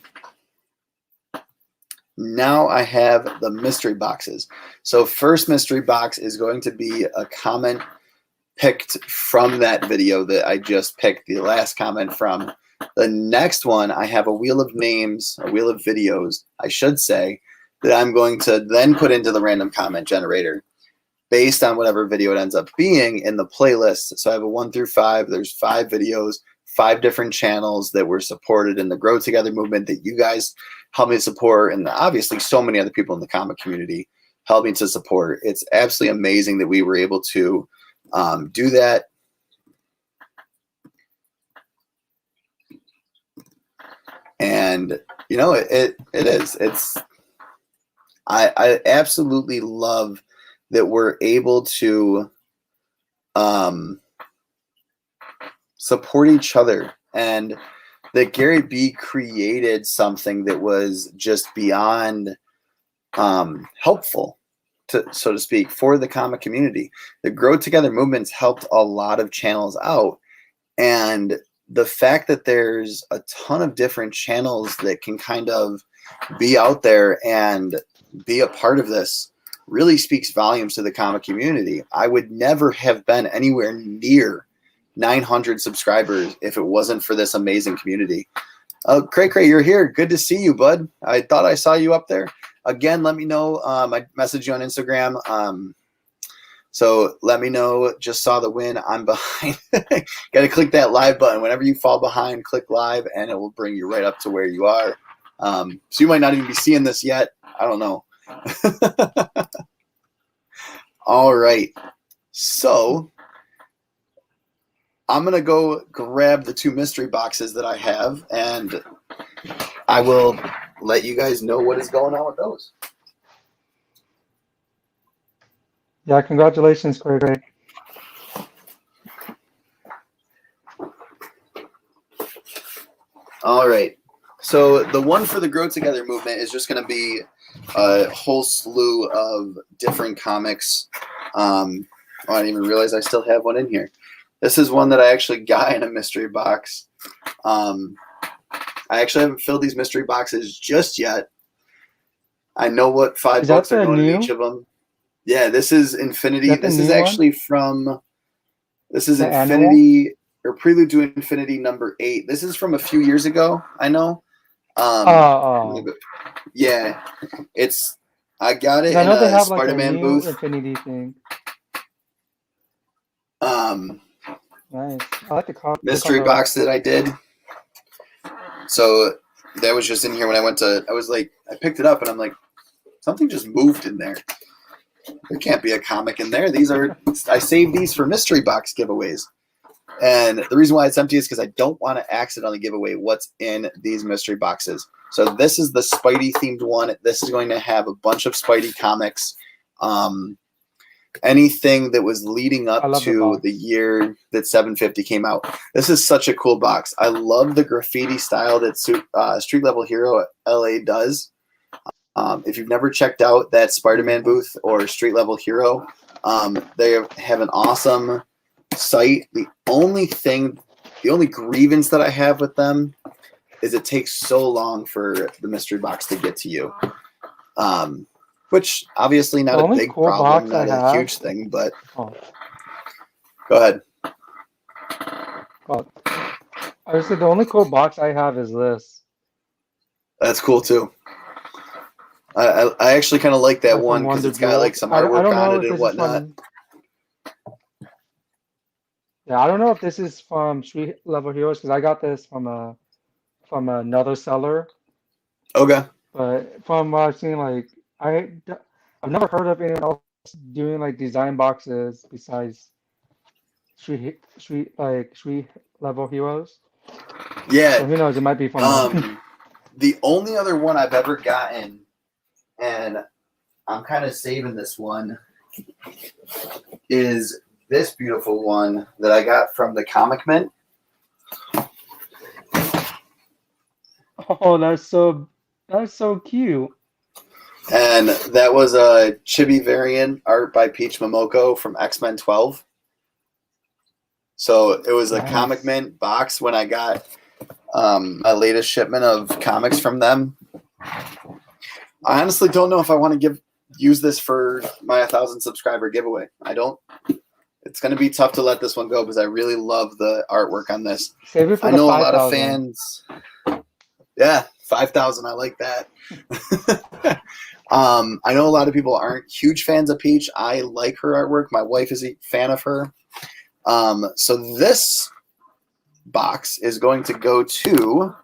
Now I have the mystery boxes. So first mystery box is going to be a comment picked from that video that I just picked the last comment from. The next one, I have a wheel of names, a wheel of videos, I should say, that I'm going to then put into the random comment generator based on whatever video it ends up being in the playlist. So I have a 1 through 5. There's 5 videos, 5 different channels that were supported in the Grow Together movement that you guys helped me support, and obviously so many other people in the comic community helped me to support. It's absolutely amazing that we were able to do that. And you know, it is. I absolutely love that we're able to support each other, and that Gary B created something that was just beyond helpful, so to speak, for the comic community. The Grow Together movements helped a lot of channels out, and the fact that there's a ton of different channels that can kind of be out there and be a part of this really speaks volumes to the comic community. I would never have been anywhere near 900 subscribers if it wasn't for this amazing community. Cray Cray, you're here. Good to see you, bud. I thought I saw you up there. Again, let me know. I messaged you on Instagram. So let me know. Just saw the win. I'm behind. Got to click that live button. Whenever you fall behind, click live, and it will bring you right up to where you are. So you might not even be seeing this yet. I don't know. All right. So I'm going to go grab the 2 mystery boxes that I have, and I will let you guys know what is going on with those. Yeah, congratulations, Cray Cray. All right. So the one for the Grow Together movement is just going to be a whole slew of different comics. Oh, I didn't even realize I still have one in here. This is one that I actually got in a mystery box. I actually haven't filled these mystery boxes just yet. I know what 5 books are going in each of them. Yeah, this is Infinity. This is actually from, this is Infinity, or Prelude to Infinity number 8. This is from a few years ago, I know. Yeah, I got it in I know they a have Spider-Man like a new booth. Infinity thing. Nice. I like the mystery box that I did. So that was just in here when I went to, I picked it up and I'm like, something just moved in there. There can't be a comic in there. I saved these for mystery box giveaways. And the reason why it's empty is because I don't want to accidentally give away what's in these mystery boxes. So this is the Spidey themed one. This is going to have a bunch of Spidey comics. Anything that was leading up to the year that 750 came out. This is such a cool box. I love the graffiti style that Street Level Hero LA does. If you've never checked out that Spider-Man booth or Street Level Hero, they have an awesome site. The only grievance that I have with them is it takes so long for the mystery box to get to you. Which obviously not a big problem, not a huge thing, but go ahead. I said the only cool box I have is this. That's cool too. I actually kind of like that Like one from because Wonder it's got like Jewels. some I artwork don't on know it if and this is whatnot. from. Yeah, I don't know if this is from Street Level Heroes because I got this from another seller. Okay. But from what I've seen, like I've never heard of anyone else doing like design boxes besides Street Level Heroes. Yeah. So who knows? It might be from them. The only other one I've ever gotten, and I'm kind of saving this one, is this beautiful one that I got from the Comic Mint. Oh, that's so cute. And that was a chibi variant art by Peach Momoko from X-Men 12. So it was a Comic Nice. Mint box when I got my latest shipment of comics from them. I honestly don't know if I want to use this for my 1,000 subscriber giveaway. I don't. It's going to be tough to let this one go because I really love the artwork on this. Save it for I the know a lot of 5,000. fans. Yeah, 5,000. I like that. I know a lot of people aren't huge fans of Peach. I like her artwork. My wife is a fan of her. So this box is going to go to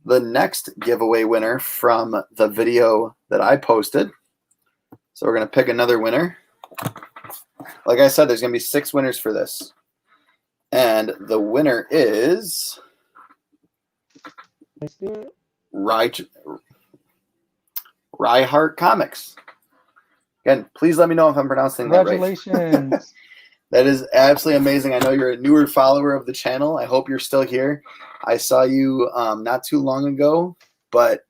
the next giveaway winner from the video that I posted. So we're going to pick another winner. Like I said, there's going to be 6 winners for this. And the winner is Let's do it. Reinhardt Comics. Again, please let me know if I'm pronouncing that right. Congratulations. That is absolutely amazing. I know you're a newer follower of the channel. I hope you're still here. I saw you not too long ago, but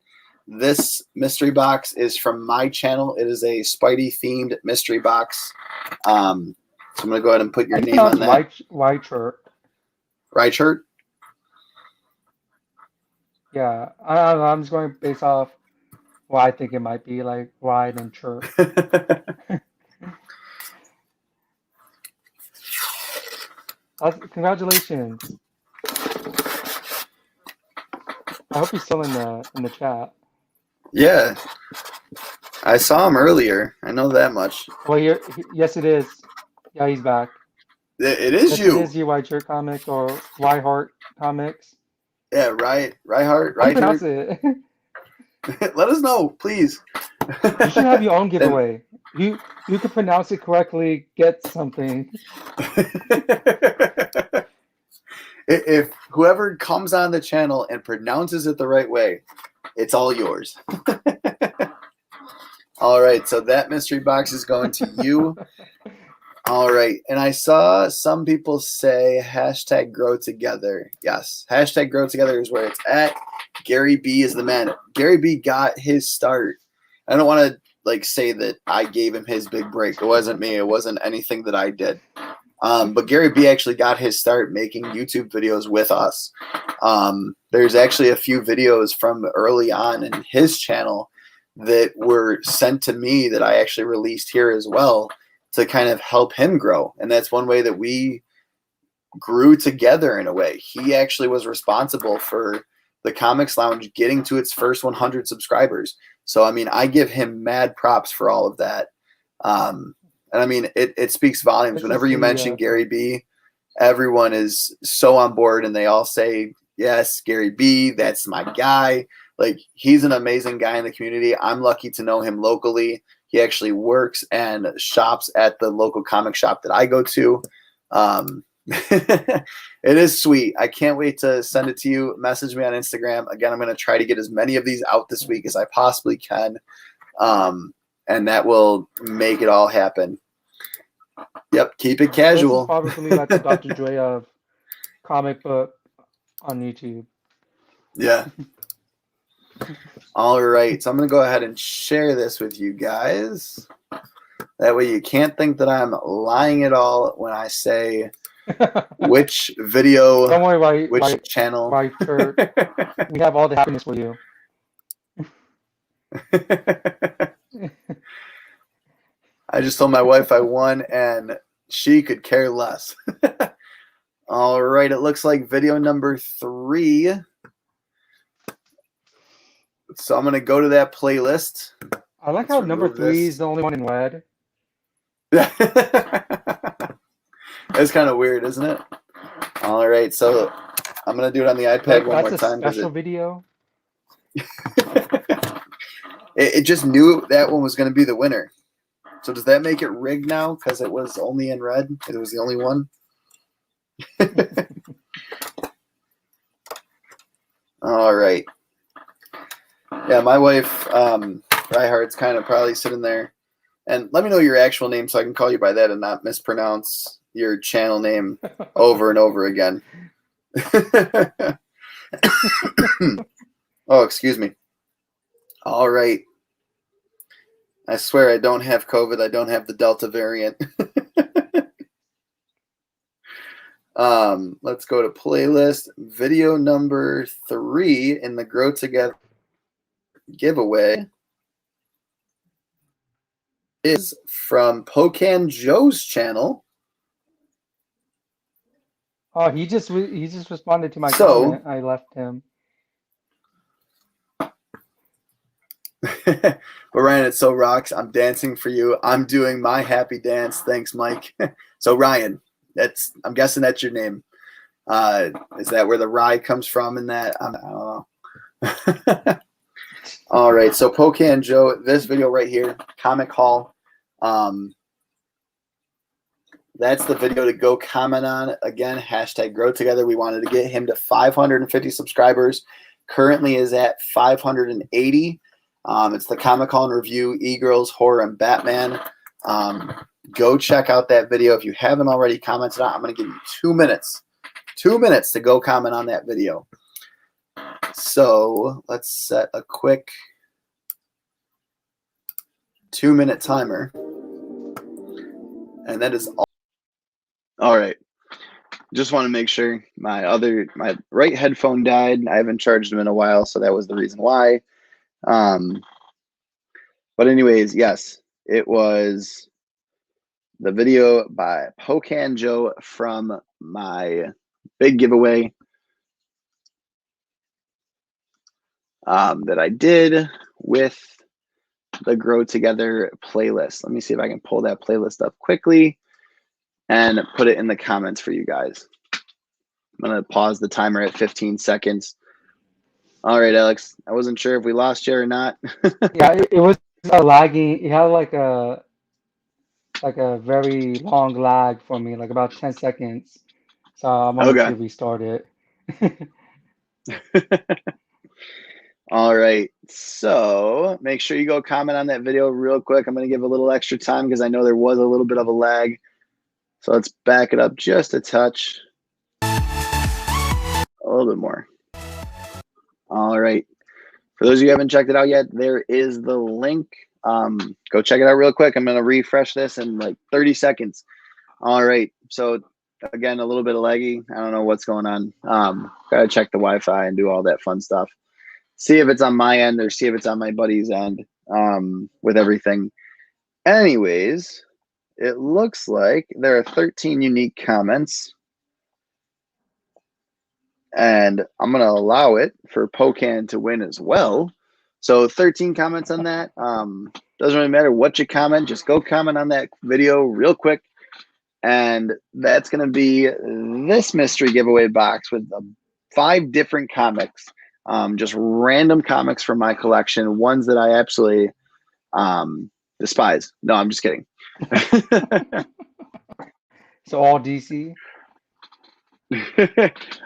this mystery box is from my channel. It is a Spidey-themed mystery box. So I'm going to go ahead and put your name on that. White shirt. Right shirt? Yeah, I'm just going based off what I think it might be, like ride and chirp. Congratulations. I hope he's still in the chat. Yeah. I saw him earlier. I know that much. Well, yes, it is. Yeah, he's back. It is yes, you. It is you, White Shirt Comics or White Heart Comics. Yeah, Reinhardt. How do you pronounce it? Let us know, please. You should have your own giveaway. You can pronounce it correctly, get something. If whoever comes on the channel and pronounces it the right way, it's all yours. All right, so that mystery box is going to you. All right, and I saw some people say hashtag grow together. Yes, hashtag grow together is where it's at. Gary B is the man. Gary B got his start. I don't want to say that I gave him his big break. It wasn't me. It wasn't anything that I did. But Gary B actually got his start making YouTube videos with us. There's actually a few videos from early on in his channel that were sent to me that I actually released here as well to kind of help him grow. And that's one way that we grew together in a way. He actually was responsible for the Comics Lounge getting to its first 100 subscribers. So, I mean, I give him mad props for all of that. And I mean, it speaks volumes. Whenever you mention Gary B, everyone is so on board and they all say, yes, Gary B, that's my guy. Like, he's an amazing guy in the community. I'm lucky to know him locally. He actually works and shops at the local comic shop that I go to. It is sweet. I can't wait to send it to you. Message me on Instagram. Again, I'm going to try to get as many of these out this week as I possibly can. And that will make it all happen. Yep, keep it casual. This is probably like the Dr. Dre of comic book on YouTube. Yeah. All right, so I'm going to go ahead and share this with you guys. That way you can't think that I'm lying at all when I say which video, don't worry, which channel. White Shirt. We have all the happiness for you. I just told my wife I won, and she could care less. All right, it looks like video number 3 So I'm going to go to that playlist. I like how number 3 is the only one in red. That's kind of weird, isn't it? All right, so I'm going to do it on the iPad one more time. That's a special video. It just knew that one was going to be the winner. So does that make it rigged now because it was only in red? It was the only one? All right. Yeah, my wife, Reinhardt's kind of probably sitting there. And let me know your actual name so I can call you by that and not mispronounce your channel name over and over again. Oh, excuse me. All right. I swear I don't have COVID. I don't have the Delta variant. Let's go to playlist. Video number 3 in the Grow Together giveaway is from Pocan Joe's channel. Oh, he just responded to my comment. I left him. But Ryan, it so rocks. I'm dancing for you. I'm doing my happy dance. Thanks, Mike. So Ryan, I'm guessing that's your name. Is that where the rye comes from in that? I don't know. All right. So Pocan Joe, this video right here, Comic Haul. That's the video to go comment on. Again, hashtag Grow Together. We wanted to get him to 550 subscribers. Currently is at 580. It's the Comic Haul and Review, E-Girls, Horror, and Batman. Go check out that video. If you haven't already commented on it, I'm going to give you 2 minutes. 2 minutes to go comment on that video. So let's set a quick 2-minute timer. And that is all. All right. Just want to make sure my right headphone died. I haven't charged them in a while, so that was the reason why. But anyways, yes, it was the video by Pocan Joe from my big giveaway that I did with the Grow Together playlist. Let me see if I can pull that playlist up quickly and put it in the comments for you guys. I'm going to pause the timer at 15 seconds. All right, Alex, I wasn't sure if we lost you or not. Yeah, it was lagging. It had like a very long lag for me, like about 10 seconds. So I wanted to restart it. All right, so make sure you go comment on that video real quick. I'm going to give a little extra time because I know there was a little bit of a lag. So let's back it up just a touch. A little bit more. All right. For those of you who haven't checked it out yet, there is the link. Go check it out real quick. I'm going to refresh this in like 30 seconds. All right. So again, a little bit of laggy. I don't know what's going on. Got to check the Wi-Fi and do all that fun stuff. See if it's on my end or see if it's on my buddy's end with everything. Anyways, it looks like there are 13 unique comments. And I'm going to allow it for Pocan to win as well. So 13 comments on that. Doesn't really matter what you comment. Just go comment on that video real quick. And that's going to be this mystery giveaway box with 5 different comics. Just random comics from my collection. Ones that I absolutely despise. No, I'm just kidding. So all DC?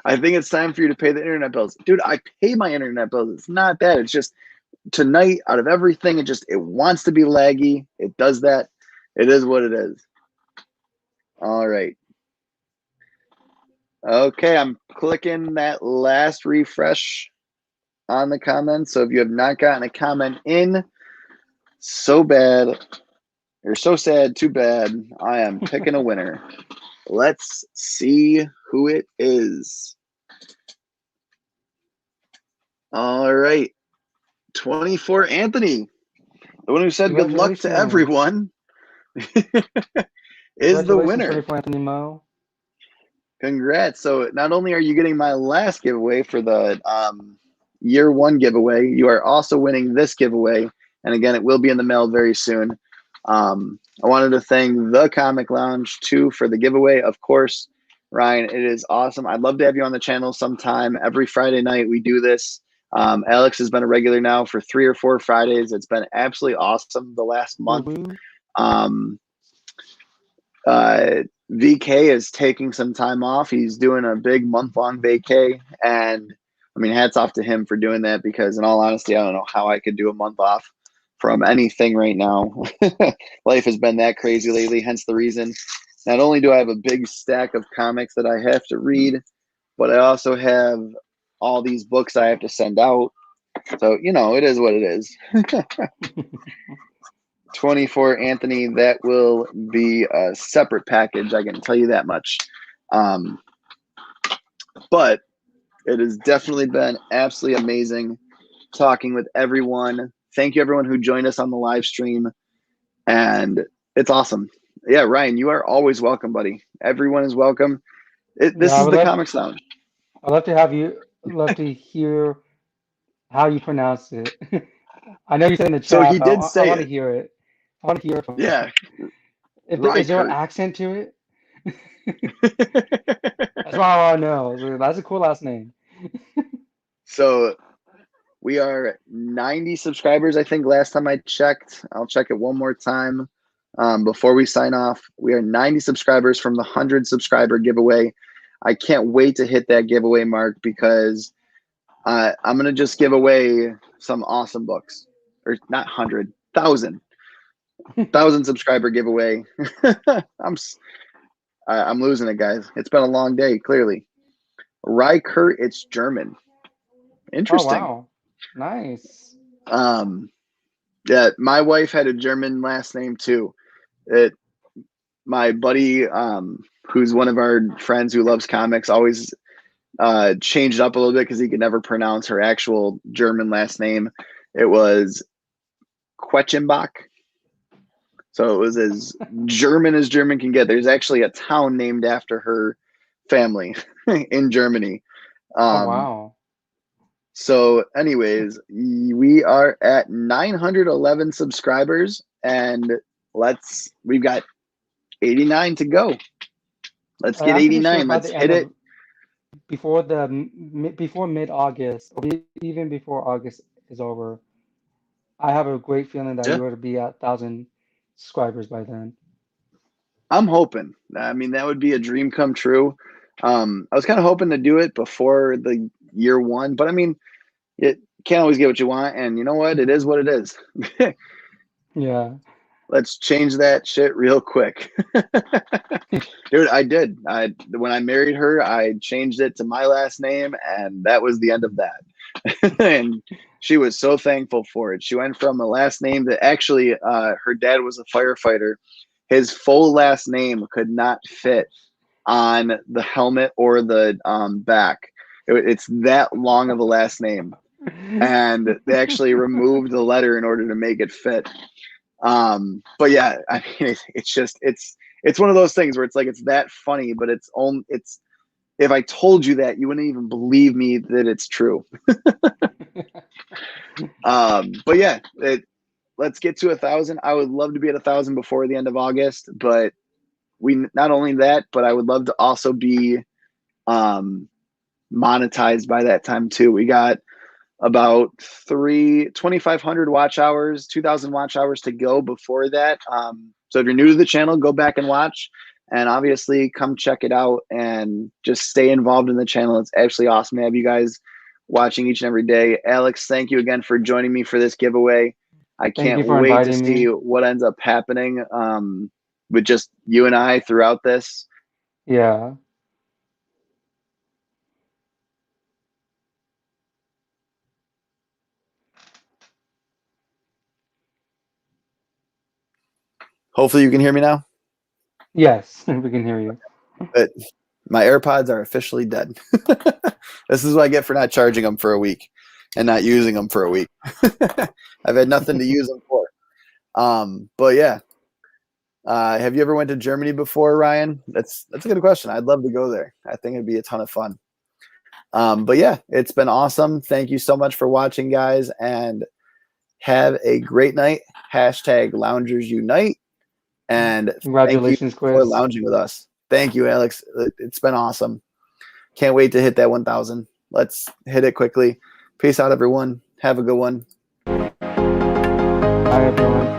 I think it's time for you to pay the internet bills. Dude, I pay my internet bills. It's not bad. It's just tonight, out of everything, it wants to be laggy. It does that. It is what it is. All right. Okay, I'm clicking that last refresh on the comments. So if you have not gotten a comment in, so bad. You're so sad, too bad. I am picking a winner. Let's see who it is. All right. 24 Anthony, the one who said good luck to everyone, is the winner. 24 Anthony Mo. Congrats. So not only are you getting my last giveaway for the year 1 giveaway. You are also winning this giveaway. And again, it will be in the mail very soon. I wanted to thank the Comic Lounge too for the giveaway. Of course, Ryan, it is awesome. I'd love to have you on the channel sometime. Every Friday night we do this. Alex has been a regular now for 3 or 4 Fridays. It's been absolutely awesome the last month. VK is taking some time off. He's doing a big month-long vacay, and I mean, hats off to him for doing that, because in all honesty, I don't know how I could do a month off from anything right now. Life has been that crazy lately, hence the reason. Not only do I have a big stack of comics that I have to read, but I also have all these books I have to send out. So, you know, it is what it is. 24 Anthony, that will be a separate package, I can tell you that much. But it has definitely been absolutely amazing talking with everyone. Thank you everyone who joined us on the live stream, and it's awesome. Yeah, Ryan, you are always welcome, buddy. Everyone is welcome. This is the Comic Lounge. I'd love to have you, love to hear how you pronounce it. I know you said in the chat, So he did say I want it. to hear it. I want to hear it from Yeah. you. Is there an accent to it? That's what I want to know. That's a cool last name. So we are 90 subscribers, I think, last time I checked. I'll check it one more time before we sign off. We are 90 subscribers from the 100 subscriber giveaway. I can't wait to hit that giveaway mark, because I'm going to just give away some awesome books. Or not 100, 1,000 subscriber giveaway. I'm losing it, guys. It's been a long day, clearly. Riker, it's German. Interesting. Oh, wow. Nice. Yeah, my wife had a German last name too. My buddy, who's one of our friends who loves comics, always changed up a little bit because he could never pronounce her actual German last name. It was Quetchenbach. So it was as German can get. There's actually a town named after her family in Germany. Oh, wow. So anyways, we are at 911 subscribers, and we've got 89 to go. Let's get 89. Let's hit it. Before mid-August, or even before August is over, I have a great feeling that you're going to be at 1,000 subscribers by then. I'm hoping. I mean, that would be a dream come true. I was kind of hoping to do it before the year 1, but I mean, it can't always get what you want, and you know what? It is what it is. Yeah. Let's change that shit real quick. Dude, I did. When I married her, I changed it to my last name, and that was the end of that. And she was so thankful for it. She went from a last name that actually her dad was a firefighter. His full last name could not fit on the helmet or the back. It's that long of a last name. And they actually removed the letter in order to make it fit. But yeah, I mean, it's one of those things where it's like, it's that funny, but it's if I told you that, you wouldn't even believe me that it's true. But yeah, let's get to 1,000. I would love to be at 1,000 before the end of August, but not only that, but I would love to also be monetized by that time too. We got about 2,500 watch hours, 2,000 watch hours to go before that. So if you're new to the channel, go back and watch, and obviously come check it out and just stay involved in the channel. It's absolutely awesome to have you guys watching each and every day. Alex, thank you again for joining me for this giveaway. I can't wait to see what ends up happening with just you and I throughout this. Yeah. Hopefully you can hear me now. Yes, we can hear you. But my AirPods are officially dead. This is what I get for not charging them for a week and not using them for a week. I've had nothing to use them for. But yeah. Have you ever went to Germany before, Ryan? That's a good question. I'd love to go there. I think it'd be a ton of fun. But yeah, it's been awesome. Thank you so much for watching, guys, and have a great night. Hashtag Loungers Unite. And thank you Congratulations, for Chris. lounging with us. Thank you, Alex. It's been awesome. Can't wait to hit that 1,000. Let's hit it quickly. Peace out, everyone. Have a good one. Bye, everyone.